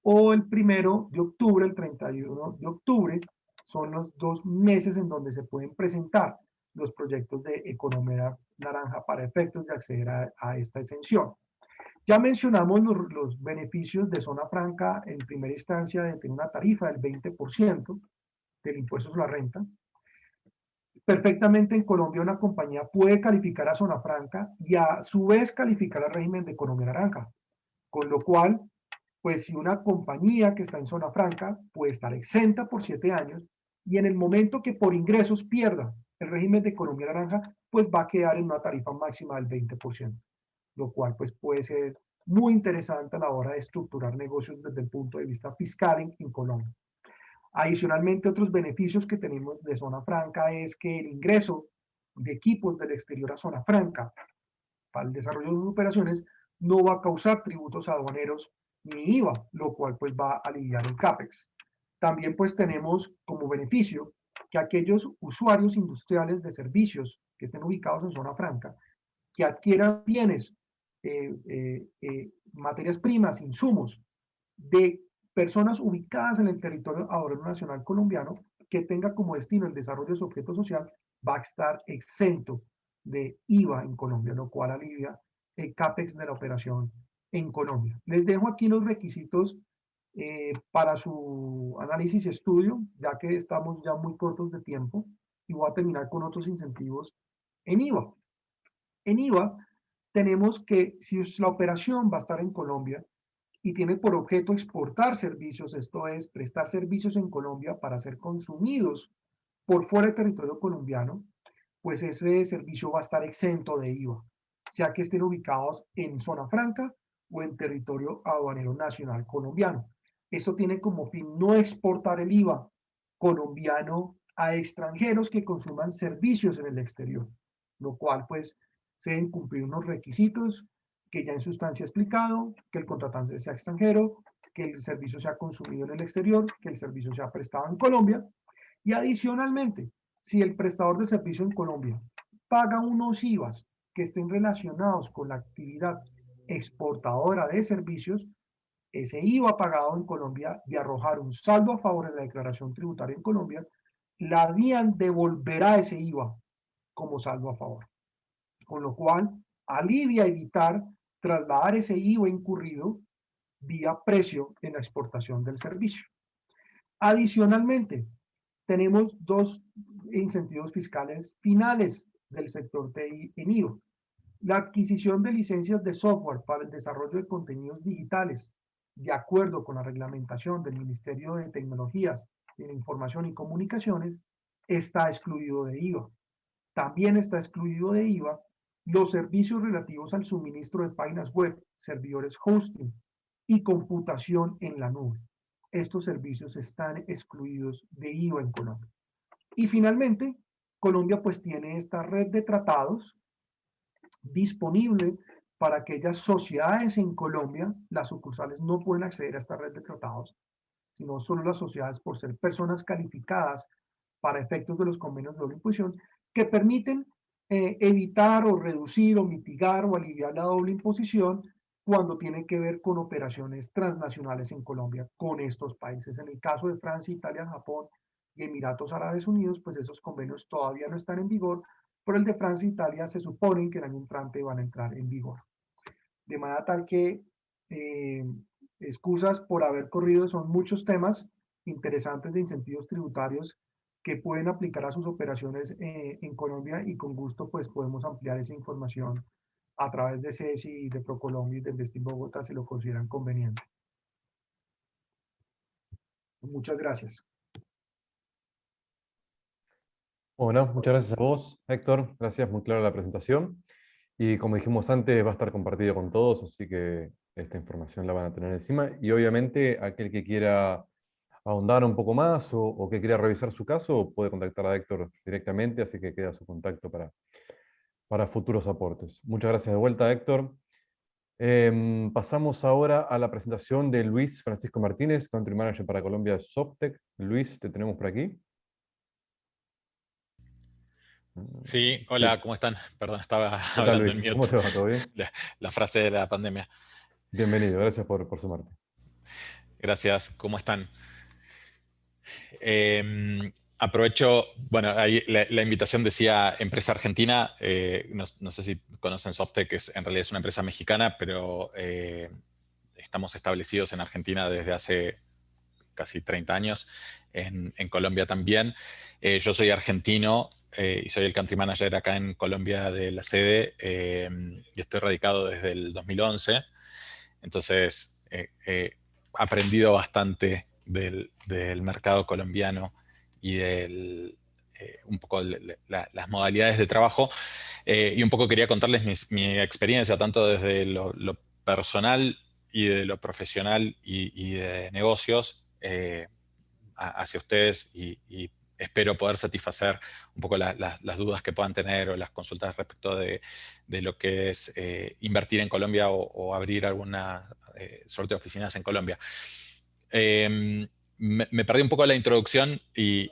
Speaker 5: o el 1 de octubre, el 31 de octubre, son los 2 meses en donde se pueden presentar los proyectos de economía naranja para efectos de acceder a esta exención. Ya mencionamos los beneficios de zona franca en primera instancia de tener una tarifa del 20% del impuesto sobre la renta. Perfectamente en Colombia una compañía puede calificar a zona franca y a su vez calificar al régimen de economía naranja, con lo cual, pues si una compañía que está en zona franca puede estar exenta por 7 años y en el momento que por ingresos pierda el régimen de economía naranja, pues va a quedar en una tarifa máxima del 20%, lo cual pues puede ser muy interesante a la hora de estructurar negocios desde el punto de vista fiscal en Colombia. Adicionalmente, otros beneficios que tenemos de zona franca es que el ingreso de equipos del exterior a zona franca para el desarrollo de sus operaciones no va a causar tributos aduaneros ni IVA, lo cual pues va a aliviar el CAPEX. También pues tenemos como beneficio que aquellos usuarios industriales de servicios que estén ubicados en zona franca, que adquieran bienes, materias primas, insumos de personas ubicadas en el territorio aduanero nacional colombiano, que tenga como destino el desarrollo de su objeto social, va a estar exento de IVA en Colombia, lo cual alivia el CAPEX de la operación en Colombia. Les dejo aquí los requisitos para su análisis y estudio, ya que estamos ya muy cortos de tiempo, y voy a terminar con otros incentivos en IVA. En IVA tenemos que si la operación va a estar en Colombia y tiene por objeto exportar servicios, esto es, prestar servicios en Colombia para ser consumidos por fuera del territorio colombiano, pues ese servicio va a estar exento de IVA, sea que estén ubicados en zona franca o en territorio aduanero nacional colombiano. Esto tiene como fin no exportar el IVA colombiano a extranjeros que consuman servicios en el exterior, lo cual pues se deben cumplir unos requisitos que ya en sustancia he explicado, que el contratante sea extranjero, que el servicio sea consumido en el exterior, que el servicio sea prestado en Colombia, y adicionalmente, si el prestador de servicio en Colombia paga unos IVAs que estén relacionados con la actividad exportadora de servicios, ese IVA pagado en Colombia de arrojar un saldo a favor en la declaración tributaria en Colombia, la DIAN devolverá ese IVA como saldo a favor. Con lo cual, alivia evitar trasladar ese IVA incurrido vía precio en la exportación del servicio. Adicionalmente, tenemos dos incentivos fiscales finales del sector TI en IVA. La adquisición de licencias de software para el desarrollo de contenidos digitales, de acuerdo con la reglamentación del Ministerio de Tecnologías de la Información y Comunicaciones, está excluido de IVA. También está excluido de IVA los servicios relativos al suministro de páginas web, servidores hosting y computación en la nube. Estos servicios están excluidos de IVA en Colombia. Y finalmente, Colombia pues tiene esta red de tratados disponible para aquellas sociedades en Colombia. Las sucursales no pueden acceder a esta red de tratados, sino solo las sociedades por ser personas calificadas para efectos de los convenios de doble imposición, que permiten evitar o reducir o mitigar o aliviar la doble imposición cuando tiene que ver con operaciones transnacionales en Colombia con estos países. En el caso de Francia, Italia, Japón y Emiratos Árabes Unidos, pues esos convenios todavía no están en vigor, pero el de Francia e Italia se supone que el año entrante van a entrar en vigor. De manera tal que excusas por haber corrido, son muchos temas interesantes de incentivos tributarios que pueden aplicar a sus operaciones en Colombia, y con gusto pues podemos ampliar esa información a través de CESI, de ProColombia y del Destin Bogotá si lo consideran conveniente. Muchas gracias.
Speaker 1: Bueno, muchas gracias a vos, Héctor. Gracias, muy clara la presentación. Y como dijimos antes, va a estar compartido con todos, así que esta información la van a tener encima. Y obviamente, aquel que quiera ahondar un poco más o que quiera revisar su caso, puede contactar a Héctor directamente, así que queda su contacto para futuros aportes. Muchas gracias de vuelta, Héctor. Pasamos ahora a la presentación de Luis Francisco Martínez, Country Manager para Colombia de Softec. Luis, te tenemos por aquí.
Speaker 6: Sí, hola, ¿cómo están? Perdón, estaba
Speaker 1: ¿Qué tal,
Speaker 6: hablando
Speaker 1: Luis?
Speaker 6: en mute.
Speaker 1: ¿Cómo te va? ¿Todo bien?
Speaker 6: La frase de la pandemia.
Speaker 1: Bienvenido, gracias por sumarte.
Speaker 6: Gracias, ¿cómo están? Aprovecho, bueno, ahí la invitación decía empresa argentina, no sé si conocen Softec, que en realidad es una empresa mexicana, pero estamos establecidos en Argentina desde hace casi 30 años, en Colombia también. Yo soy argentino y soy el country manager acá en Colombia de la sede, y estoy radicado desde el 2011, entonces he aprendido bastante del mercado colombiano y un poco las modalidades de trabajo, y un poco quería contarles mi experiencia, tanto desde lo personal y de lo profesional y de negocios, hacia ustedes y espero poder satisfacer un poco las dudas que puedan tener o las consultas respecto de lo que es invertir en Colombia o abrir alguna suerte de oficinas en Colombia. Me perdí un poco la introducción y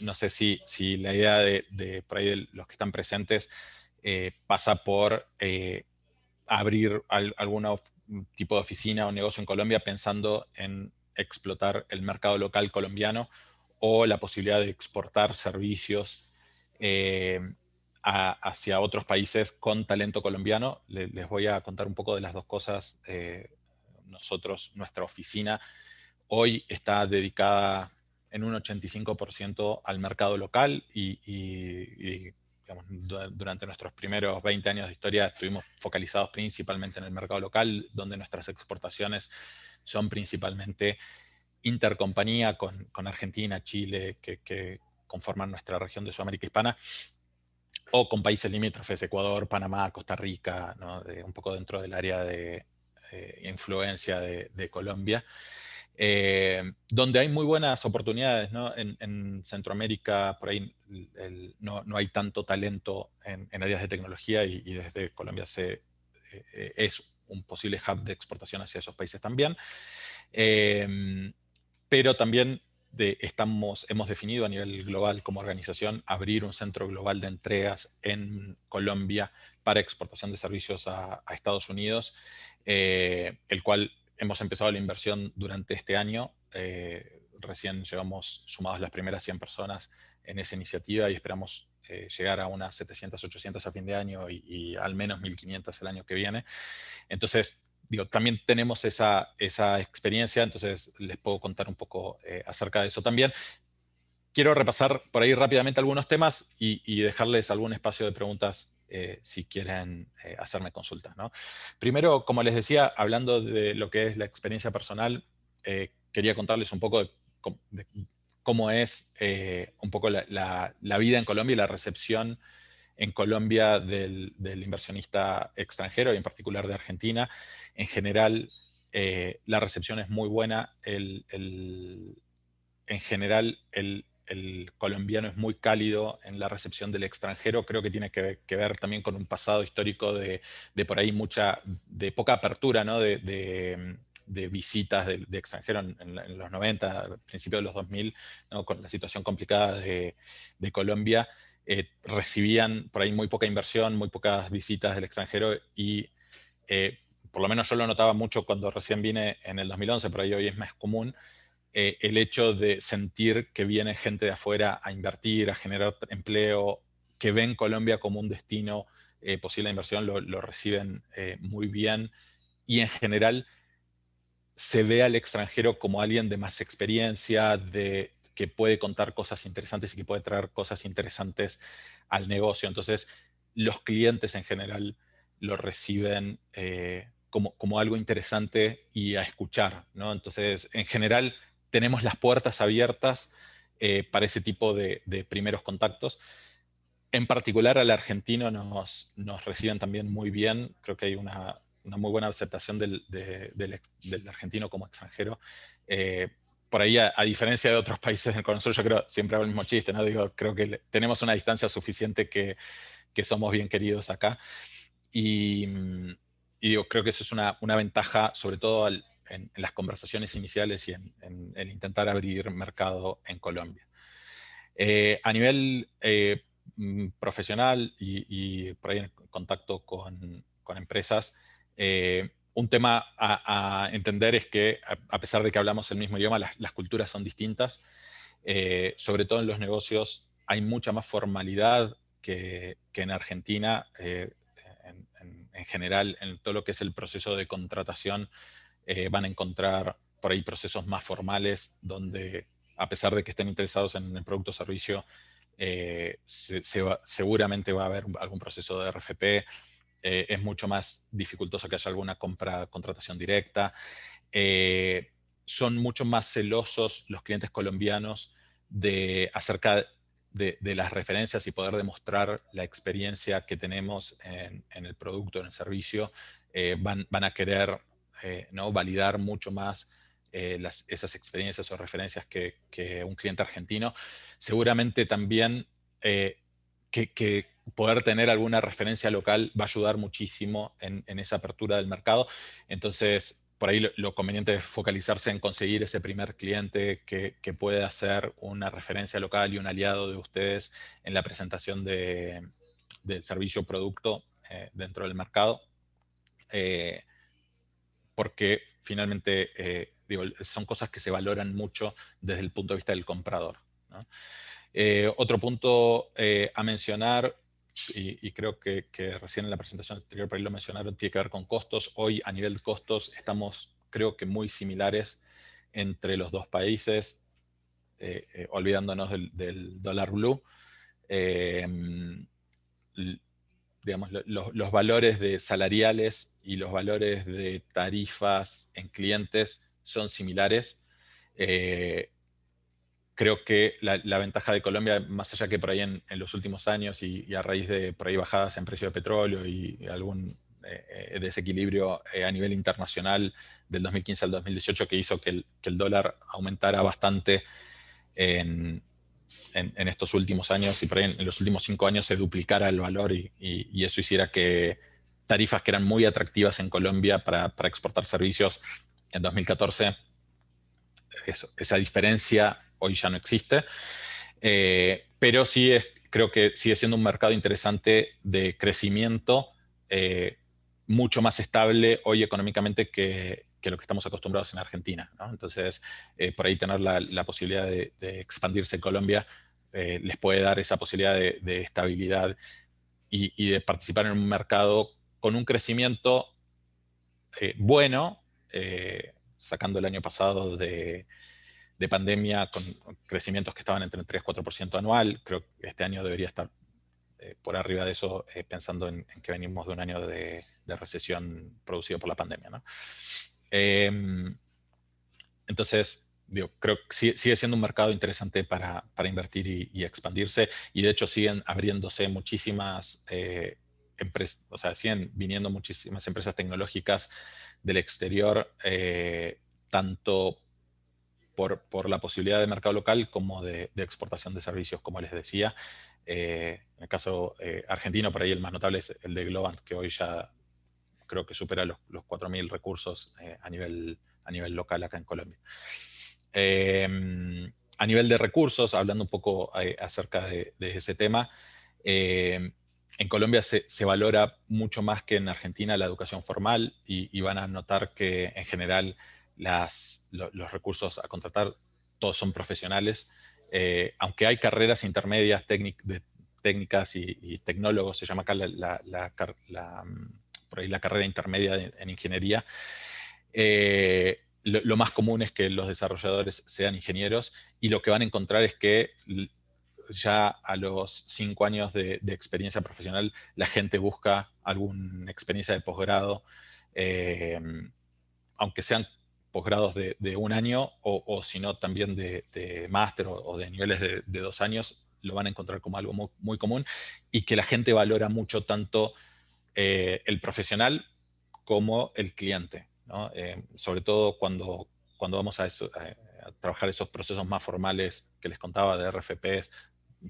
Speaker 6: no sé si la idea de por ahí de los que están presentes pasa por abrir algún tipo de oficina o negocio en Colombia pensando en explotar el mercado local colombiano o la posibilidad de exportar servicios hacia otros países con talento colombiano. Les voy a contar un poco de las dos cosas. Nuestra oficina hoy está dedicada en un 85% al mercado local y digamos, durante nuestros primeros 20 años de historia estuvimos focalizados principalmente en el mercado local, donde nuestras exportaciones son principalmente intercompañía con Argentina, Chile, que conforman nuestra región de Sudamérica Hispana, o con países limítrofes, Ecuador, Panamá, Costa Rica, ¿no? Un poco dentro del área de influencia de Colombia. Donde hay muy buenas oportunidades, ¿no? En Centroamérica, por ahí no hay tanto talento en áreas de tecnología y desde Colombia es un posible hub de exportación hacia esos países también. Pero también hemos definido a nivel global como organización abrir un centro global de entregas en Colombia para exportación de servicios a Estados Unidos, el cual hemos empezado la inversión durante este año. Recién llevamos sumados las primeras 100 personas en esa iniciativa y esperamos llegar a unas 700, 800 a fin de año y al menos 1.500 el año que viene. Entonces, también tenemos esa experiencia, entonces les puedo contar un poco acerca de eso también. Quiero repasar por ahí rápidamente algunos temas y dejarles algún espacio de preguntas si quieren hacerme consultas, ¿no? Primero, como les decía, hablando de lo que es la experiencia personal, quería contarles un poco de cómo es un poco la vida en Colombia y la recepción en Colombia del inversionista extranjero y en particular de Argentina. En general, la recepción es muy buena. En general, el colombiano es muy cálido en la recepción del extranjero. Creo que tiene que ver también con un pasado histórico de por ahí de poca apertura, ¿no? de visitas de extranjeros en los 90, principios de los 2000, ¿no? Con la situación complicada de Colombia. Recibían por ahí muy poca inversión, muy pocas visitas del extranjero y por lo menos yo lo notaba mucho cuando recién vine en el 2011, pero hoy es más común, el hecho de sentir que viene gente de afuera a invertir, a generar empleo, que ven Colombia como un destino posible de inversión, lo reciben muy bien y en general se ve al extranjero como alguien de más experiencia, que puede contar cosas interesantes y que puede traer cosas interesantes al negocio. Entonces, los clientes en general lo reciben como algo interesante y a escuchar, ¿no? Entonces, en general, tenemos las puertas abiertas para ese tipo de primeros contactos. En particular al argentino nos reciben también muy bien. Creo que hay una muy buena aceptación del argentino como extranjero. Por ahí, a diferencia de otros países con nosotros, yo creo, siempre hago el mismo chiste, ¿no? Digo, creo que tenemos una distancia suficiente que somos bien queridos acá. Y digo, creo que eso es una ventaja, sobre todo en las conversaciones iniciales y en el intentar abrir mercado en Colombia. A nivel profesional y por ahí en contacto con empresas, un tema a entender es que a pesar de que hablamos el mismo idioma, las culturas son distintas. Sobre todo en los negocios hay mucha más formalidad que en Argentina. En general, en todo lo que es el proceso de contratación, van a encontrar por ahí procesos más formales donde, a pesar de que estén interesados en el producto o servicio, seguramente va a haber algún proceso de RFP. Es mucho más dificultoso que haya alguna contratación directa. Son mucho más celosos los clientes colombianos acerca de las referencias y poder demostrar la experiencia que tenemos en el producto, en el servicio. Van a querer ¿no? validar mucho más esas experiencias o referencias que un cliente argentino. Seguramente también que poder tener alguna referencia local va a ayudar muchísimo en esa apertura del mercado. Entonces, por ahí lo conveniente es focalizarse en conseguir ese primer cliente que pueda ser una referencia local y un aliado de ustedes en la presentación del servicio o producto dentro del mercado. Porque finalmente digo, son cosas que se valoran mucho desde el punto de vista del comprador, ¿no? Otro punto a mencionar, y creo que recién en la presentación anterior por ahí lo mencionaron, tiene que ver con costos. Hoy a nivel de costos estamos, creo que muy similares entre los dos países, olvidándonos del dólar blue. Digamos, los valores de salariales y los valores de tarifas en clientes son similares. Creo que la ventaja de Colombia, más allá que por ahí en los últimos años y a raíz de por ahí bajadas en precio de petróleo y algún desequilibrio a nivel internacional del 2015 al 2018 que hizo que el dólar aumentara bastante en estos últimos años, y por ahí en los últimos 5 años se duplicara el valor y eso hiciera que tarifas que eran muy atractivas en Colombia para exportar servicios en 2014, esa diferencia hoy ya no existe, pero sí creo que sigue siendo un mercado interesante de crecimiento, mucho más estable hoy económicamente que lo que estamos acostumbrados en Argentina, ¿no? Entonces, por ahí tener la posibilidad de expandirse en Colombia les puede dar esa posibilidad de estabilidad y de participar en un mercado con un crecimiento bueno, sacando el año pasado de pandemia con crecimientos que estaban entre el 3-4% anual. Creo que este año debería estar por arriba de eso, pensando en que venimos de un año de recesión producido por la pandemia, ¿no? Entonces, digo, creo que sigue siendo un mercado interesante para invertir y expandirse, y de hecho siguen abriéndose muchísimas empresas, o sea, siguen viniendo muchísimas empresas tecnológicas del exterior, tanto por la posibilidad de mercado local como de exportación de servicios, como les decía. En el caso argentino, por ahí el más notable es el de Globant, que hoy ya creo que supera los 4.000 recursos a nivel local acá en Colombia. A nivel de recursos, hablando un poco acerca de ese tema, en Colombia se valora mucho más que en Argentina la educación formal, y van a notar que en general los recursos a contratar todos son profesionales, aunque hay carreras intermedias técnicas y tecnólogos, se llama acá por ahí la carrera intermedia en ingeniería. Lo más común es que los desarrolladores sean ingenieros, y lo que van a encontrar es que ya a los 5 años de experiencia profesional la gente busca alguna experiencia de posgrado, aunque sean posgrados de 1 año o si no también de máster o de niveles de 2 años, lo van a encontrar como algo muy, muy común, y que la gente valora mucho tanto el profesional como el cliente, ¿no? Sobre todo cuando vamos a trabajar esos procesos más formales que les contaba de RFPs,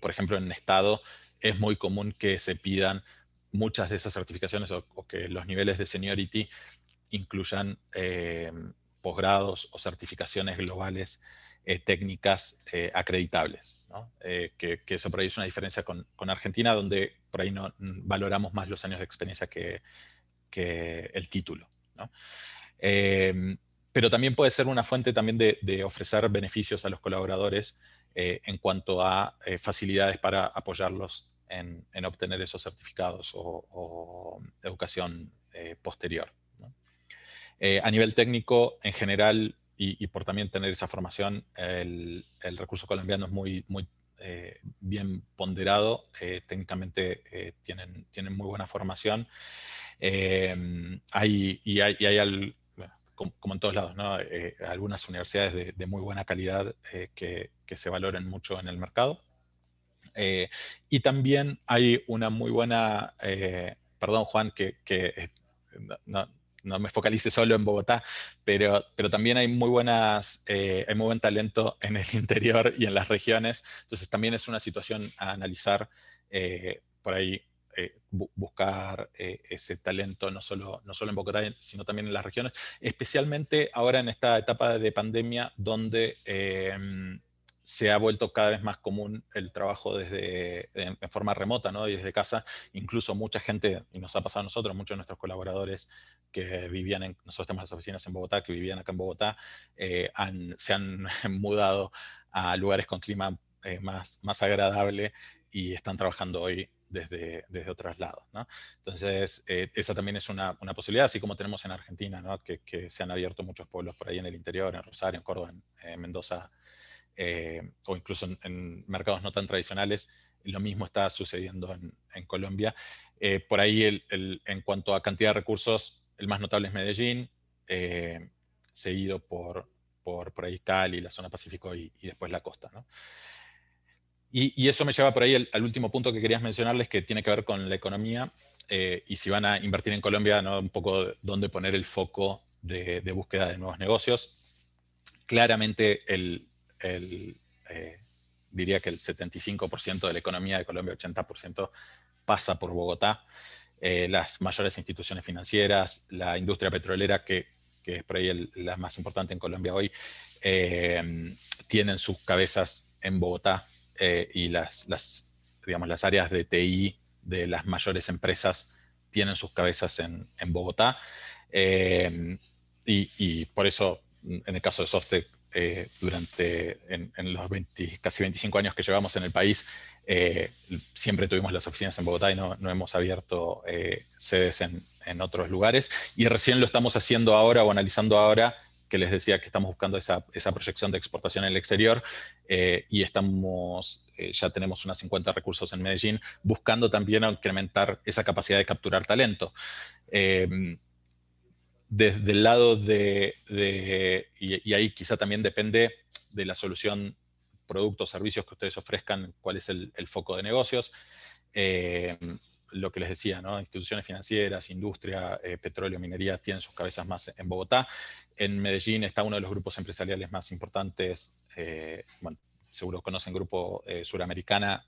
Speaker 6: por ejemplo, en Estado, es muy común que se pidan muchas de esas certificaciones o que los niveles de seniority incluyan posgrados o certificaciones globales técnicas acreditables, ¿no? Que eso por ahí es una diferencia con Argentina, donde por ahí no valoramos más los años de experiencia que el título, ¿no? Pero también puede ser una fuente también de ofrecer beneficios a los colaboradores en cuanto a facilidades para apoyarlos en obtener esos certificados o educación posterior, ¿no? A nivel técnico, en general, y por también tener esa formación, el recurso colombiano es muy, muy bien ponderado. Técnicamente tienen muy buena formación. Hay, como en todos lados, ¿no? Algunas universidades de muy buena calidad que se valoran mucho en el mercado. Y también hay una muy buena, perdón Juan, no no me focalice solo en Bogotá, pero también hay muy buen talento en el interior y en las regiones, entonces también es una situación a analizar por ahí. Buscar ese talento no solo en Bogotá, sino también en las regiones, especialmente ahora en esta etapa de pandemia donde se ha vuelto cada vez más común el trabajo en forma remota, ¿no? Y desde casa. Incluso mucha gente, y nos ha pasado a nosotros, muchos de nuestros colaboradores que vivían nosotros tenemos las oficinas en Bogotá, que vivían acá en Bogotá, se han mudado a lugares con clima más agradable y están trabajando hoy desde otros lados, ¿no? Entonces, esa también es una posibilidad, así como tenemos en Argentina, ¿no? Que se han abierto muchos pueblos por ahí en el interior, en Rosario, en Córdoba, en Mendoza, o incluso en mercados no tan tradicionales. Lo mismo está sucediendo en Colombia. Por ahí, en cuanto a cantidad de recursos, el más notable es Medellín, seguido por ahí Cali, la zona Pacífico y después la costa, ¿no? Y eso me lleva por ahí al último punto que querías mencionarles, que tiene que ver con la economía, y si van a invertir en Colombia, ¿no? Un poco dónde poner el foco de búsqueda de nuevos negocios. Claramente, diría que el 75% de la economía de Colombia, 80%, pasa por Bogotá. Las mayores instituciones financieras, la industria petrolera, que es por ahí la más importante en Colombia hoy, tienen sus cabezas en Bogotá. Y digamos, las áreas de TI de las mayores empresas tienen sus cabezas en Bogotá. Y por eso, en el caso de Softec, en los casi 25 años que llevamos en el país, siempre tuvimos las oficinas en Bogotá y no hemos abierto sedes en otros lugares. Y recién lo estamos haciendo ahora o analizando ahora, que les decía que estamos buscando esa proyección de exportación en el exterior, y ya tenemos unas 50 recursos en Medellín, buscando también incrementar esa capacidad de capturar talento. Desde el lado y ahí quizá también depende de la solución, productos, servicios que ustedes ofrezcan, cuál es el foco de negocios. Lo que les decía, ¿no? Instituciones financieras, industria, petróleo, minería, tienen sus cabezas más en Bogotá. En Medellín está uno de los grupos empresariales más importantes. Bueno, seguro conocen Grupo Suramericana,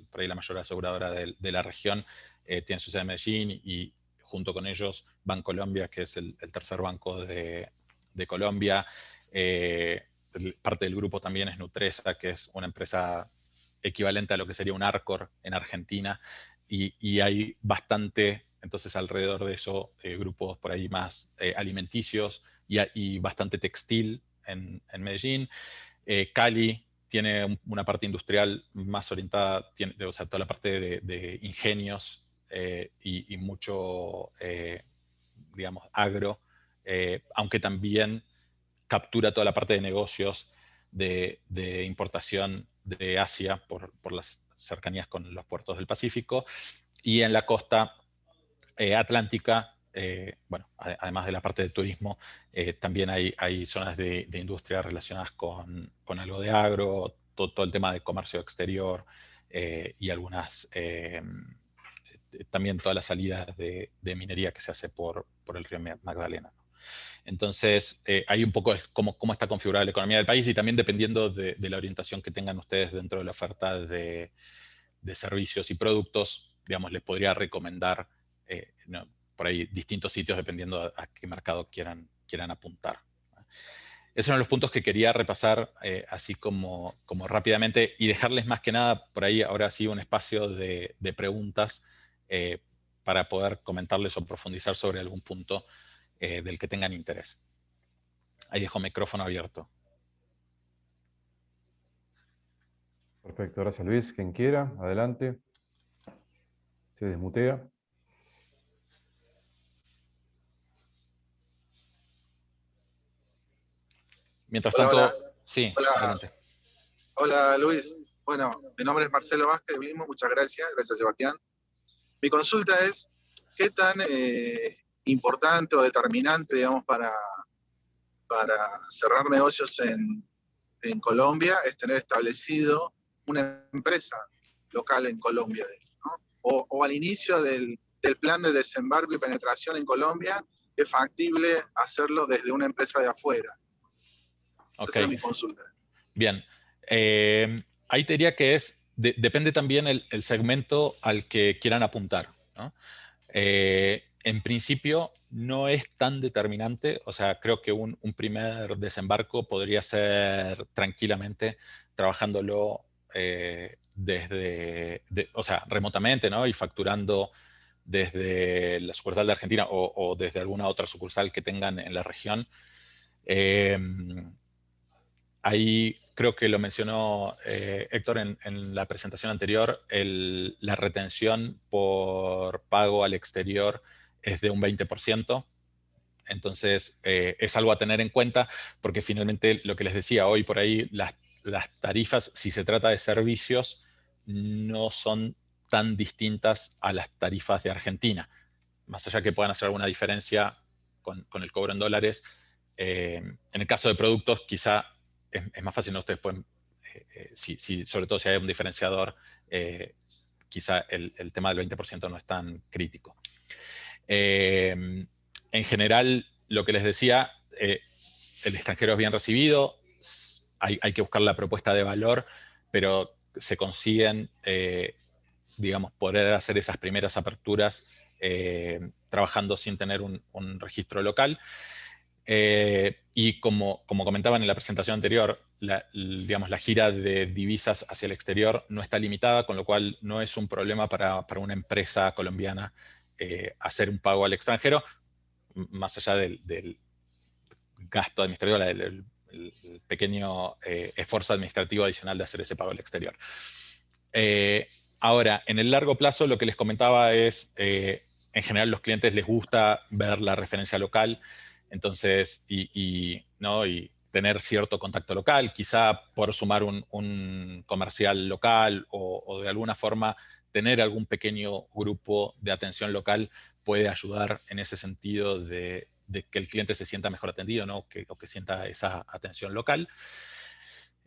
Speaker 6: por ahí la mayor aseguradora de la región, tiene su sede en Medellín, y junto con ellos Bancolombia, que es el tercer banco de Colombia. Parte del grupo también es Nutresa, que es una empresa equivalente a lo que sería un Arcor en Argentina, y hay bastante, entonces, alrededor de eso, grupos por ahí más alimenticios y bastante textil en Medellín. Cali tiene una parte industrial más orientada, o sea, toda la parte de ingenios, y mucho, digamos, agro, aunque también captura toda la parte de negocios de importación de Asia por las cercanías con los puertos del Pacífico. Y en la costa atlántica, bueno, además de la parte de turismo, también hay zonas de industria relacionadas con algo de agro, todo el tema de comercio exterior, y algunas, también todas las salidas de minería que se hace por el río Magdalena. Entonces, hay un poco cómo está configurada la economía del país, y también dependiendo de la orientación que tengan ustedes dentro de la oferta de servicios y productos, digamos, les podría recomendar ¿no? Por ahí distintos sitios dependiendo a qué mercado quieran apuntar. Esos son los puntos que quería repasar así como rápidamente, y dejarles más que nada por ahí ahora sí un espacio de preguntas para poder comentarles o profundizar sobre algún punto del que tengan interés. Ahí dejo micrófono abierto.
Speaker 1: Perfecto, gracias Luis. Quien quiera, adelante. Se desmutea.
Speaker 6: Mientras tanto,
Speaker 7: hola.
Speaker 6: Sí,
Speaker 7: hola.
Speaker 6: Adelante.
Speaker 7: Hola Luis. Bueno, mi nombre es Marcelo Vázquez, mismo. Muchas gracias. Gracias, Sebastián. Mi consulta es, ¿qué tan importante o determinante, digamos, para cerrar negocios en Colombia es tener establecido una empresa local en Colombia, ¿no? O al inicio del plan de desembarco y penetración en Colombia, es factible hacerlo desde una empresa de afuera.
Speaker 6: Ok.
Speaker 7: Esa es mi consulta.
Speaker 6: Bien. Ahí te diría que depende también el segmento al que quieran apuntar, ¿no? En principio no es tan determinante, o sea, creo que un primer desembarco podría ser tranquilamente trabajándolo o sea, remotamente, ¿no? Y facturando desde la sucursal de Argentina o desde alguna otra sucursal que tengan en la región. Ahí creo que lo mencionó Héctor en la presentación anterior, la retención por pago al exterior es de un 20%. Entonces, es algo a tener en cuenta porque finalmente lo que les decía hoy por ahí, las tarifas, si se trata de servicios, no son tan distintas a las tarifas de Argentina. Más allá que puedan hacer alguna diferencia con el cobro en dólares, en el caso de productos quizá es más fácil, ¿no? Ustedes pueden, sobre todo si hay un diferenciador, quizá el tema del 20% no es tan crítico. En general, lo que les decía, el extranjero es bien recibido, hay que buscar la propuesta de valor, pero se consiguen, digamos, poder hacer esas primeras aperturas trabajando sin tener un registro local. Y como comentaban en la presentación anterior, digamos, la gira de divisas hacia el exterior no está limitada, con lo cual no es un problema para una empresa colombiana hacer un pago al extranjero, más allá del gasto administrativo, el pequeño esfuerzo administrativo adicional de hacer ese pago al exterior. Ahora, en el largo plazo, lo que les comentaba es, en general los clientes les gusta ver la referencia local, entonces, ¿no? Y tener cierto contacto local, quizá por sumar un comercial local o de alguna forma tener algún pequeño grupo de atención local puede ayudar en ese sentido de que el cliente se sienta mejor atendido, ¿no? O que sienta esa atención local.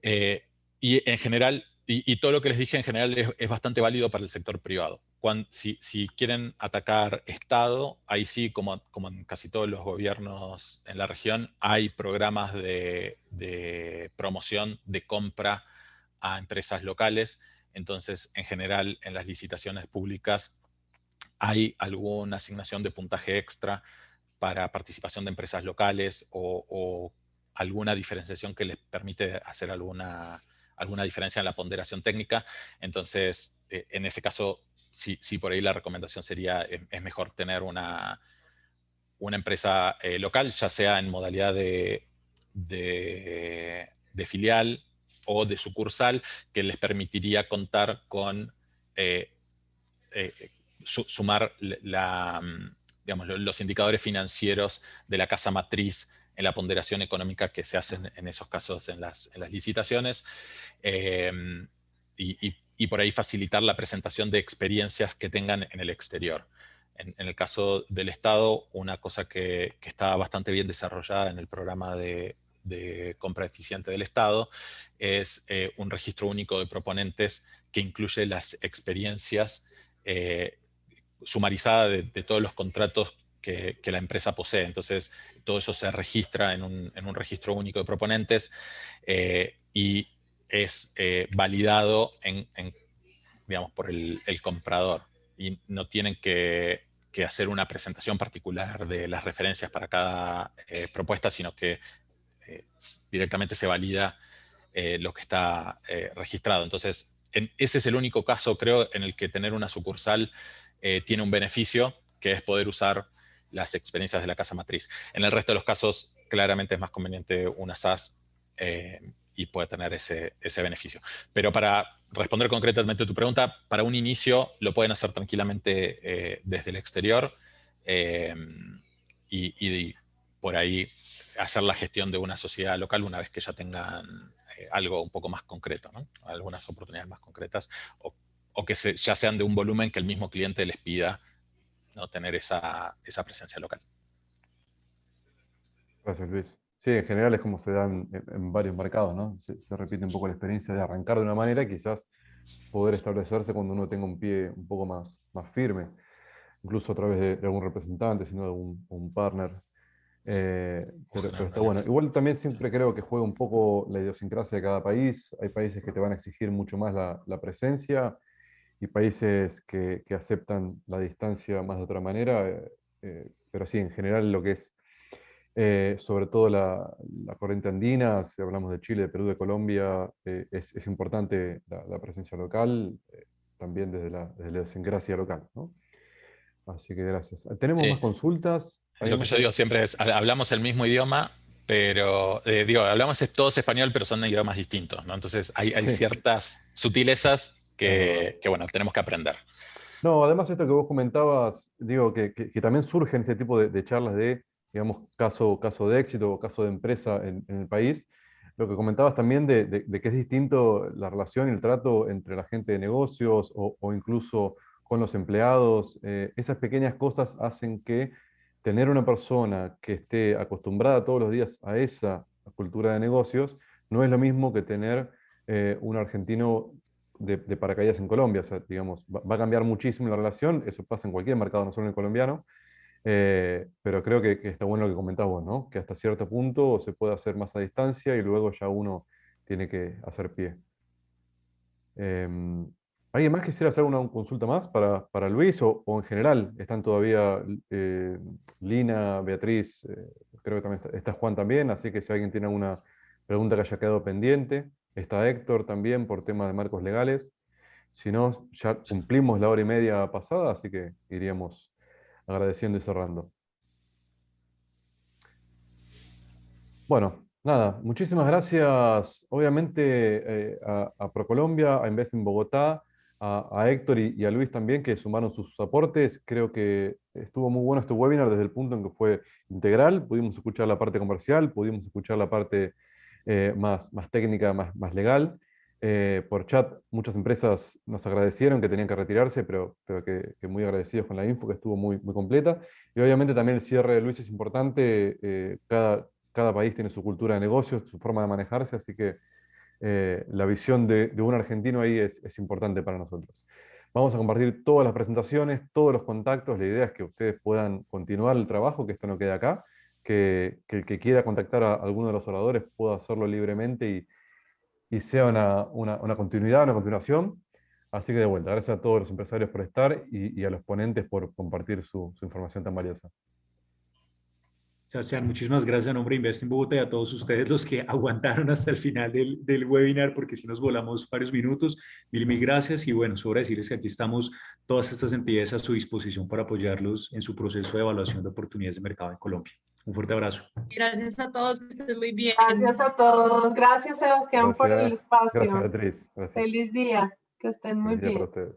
Speaker 6: Y en general, y todo lo que les dije en general es bastante válido para el sector privado. Si quieren atacar Estado, ahí sí, como en casi todos los gobiernos en la región, hay programas de promoción, de compra a empresas locales. Entonces, en general, en las licitaciones públicas hay alguna asignación de puntaje extra para participación de empresas locales o alguna diferenciación que les permite hacer alguna diferencia en la ponderación técnica. Entonces, en ese caso, sí por ahí la recomendación sería, es mejor tener una empresa local, ya sea en modalidad de filial o de sucursal, que les permitiría contar con sumar digamos, los indicadores financieros de la casa matriz en la ponderación económica que se hacen en esos casos en las licitaciones, y por ahí facilitar la presentación de experiencias que tengan en el exterior. En el caso del Estado, una cosa que está bastante bien desarrollada en el programa de compra eficiente del Estado es un registro único de proponentes que incluye las experiencias sumarizada de todos los contratos que la empresa posee. Entonces, todo eso se registra en un registro único de proponentes y es validado digamos, por el comprador. Y no tienen que hacer una presentación particular de las referencias para cada propuesta, sino que directamente se valida lo que está registrado. Entonces, ese es el único caso, creo, en el que tener una sucursal tiene un beneficio, que es poder usar las experiencias de la casa matriz. En el resto de los casos, claramente es más conveniente una SaaS y puede tener ese beneficio. Pero para responder concretamente a tu pregunta, para un inicio lo pueden hacer tranquilamente desde el exterior y por ahí hacer la gestión de una sociedad local una vez que ya tengan algo un poco más concreto, ¿no? Algunas oportunidades más concretas, o que ya sean de un volumen que el mismo cliente les pida, ¿no? Tener esa presencia local.
Speaker 1: Gracias, Luis. Sí, en general es como se dan en varios mercados, ¿no? Se repite un poco la experiencia de arrancar de una manera y quizás poder establecerse cuando uno tenga un pie un poco más firme. incluso a través de algún representante, sino de un partner. Pero está bueno. Igual también siempre creo que juega un poco la idiosincrasia de cada país. Hay países que te van a exigir mucho más la presencia y países que aceptan la distancia más de otra manera. Pero sí, en general lo que es, sobre todo la corriente andina, si hablamos de Chile, de Perú, de Colombia, es importante la presencia local, también desde la idiosincrasia local, ¿no? Así que gracias. ¿Tenemos más
Speaker 6: Sí,
Speaker 1: consultas?
Speaker 6: lo que yo digo siempre es, hablamos el mismo idioma, pero digo, hablamos todos español, pero son idiomas distintos, ¿no? Entonces hay
Speaker 1: Sí,
Speaker 6: ciertas sutilezas
Speaker 1: es verdad.
Speaker 6: que, bueno, tenemos que aprender.
Speaker 1: No, además esto que vos comentabas, digo, que también surgen este tipo de charlas de, digamos, caso de éxito o caso de empresa en el país. Lo que comentabas también de que es distinto la relación y el trato entre la gente de negocios o incluso con los empleados. Esas pequeñas cosas hacen que tener una persona que esté acostumbrada todos los días a esa cultura de negocios no es lo mismo que tener un argentino de paracaídas en Colombia. O sea, digamos, va a cambiar muchísimo la relación, eso pasa en cualquier mercado, no solo en el colombiano, pero creo que está bueno lo que comentás vos, ¿no? Que hasta cierto punto se puede hacer más a distancia y luego ya uno tiene que hacer pie. ¿Alguien más quisiera hacer una consulta más para Luis o en general? Están todavía Lina, Beatriz, creo que también está Juan también, así que si alguien tiene alguna pregunta que haya quedado pendiente, está Héctor también por temas de marcos legales. Si no, ya cumplimos la hora y media pasada, así que iríamos agradeciendo y cerrando. Bueno, nada, muchísimas gracias, obviamente, a ProColombia, a Invest en Bogotá, a Héctor y a Luis también, que sumaron sus aportes. Creo que estuvo muy bueno este webinar desde el punto en que fue integral. Pudimos escuchar la parte comercial, pudimos escuchar la parte más técnica, más legal. Por chat, muchas empresas nos agradecieron que tenían que retirarse, pero que muy agradecidos con la info, que estuvo muy completa. Y obviamente también el cierre de Luis es importante. Cada país tiene su cultura de negocios, su forma de manejarse, así que la visión de un argentino ahí es importante para nosotros. Vamos a compartir todas las presentaciones, todos los contactos. La idea es que ustedes puedan continuar el trabajo, que esto no quede acá, que el que quiera contactar a alguno de los oradores pueda hacerlo libremente y sea una continuidad, una continuación. Así que de vuelta, gracias a todos los empresarios por estar y a los ponentes por compartir su información tan valiosa.
Speaker 2: Sebastián, muchísimas gracias a nombre de Invest en Bogotá y a todos ustedes los que aguantaron hasta el final del webinar, porque si nos volamos varios minutos. Mil gracias y bueno, sobra decirles que aquí estamos todas estas entidades a su disposición para apoyarlos en su proceso de evaluación de oportunidades de mercado en Colombia. Un fuerte abrazo.
Speaker 3: Gracias a todos, que estén muy bien.
Speaker 4: Gracias a todos. Gracias, Sebastián, por el
Speaker 1: Gracias,
Speaker 4: espacio.
Speaker 1: Beatriz. Gracias.
Speaker 4: Feliz día. Que estén muy
Speaker 1: Feliz día para
Speaker 4: bien.
Speaker 1: ustedes.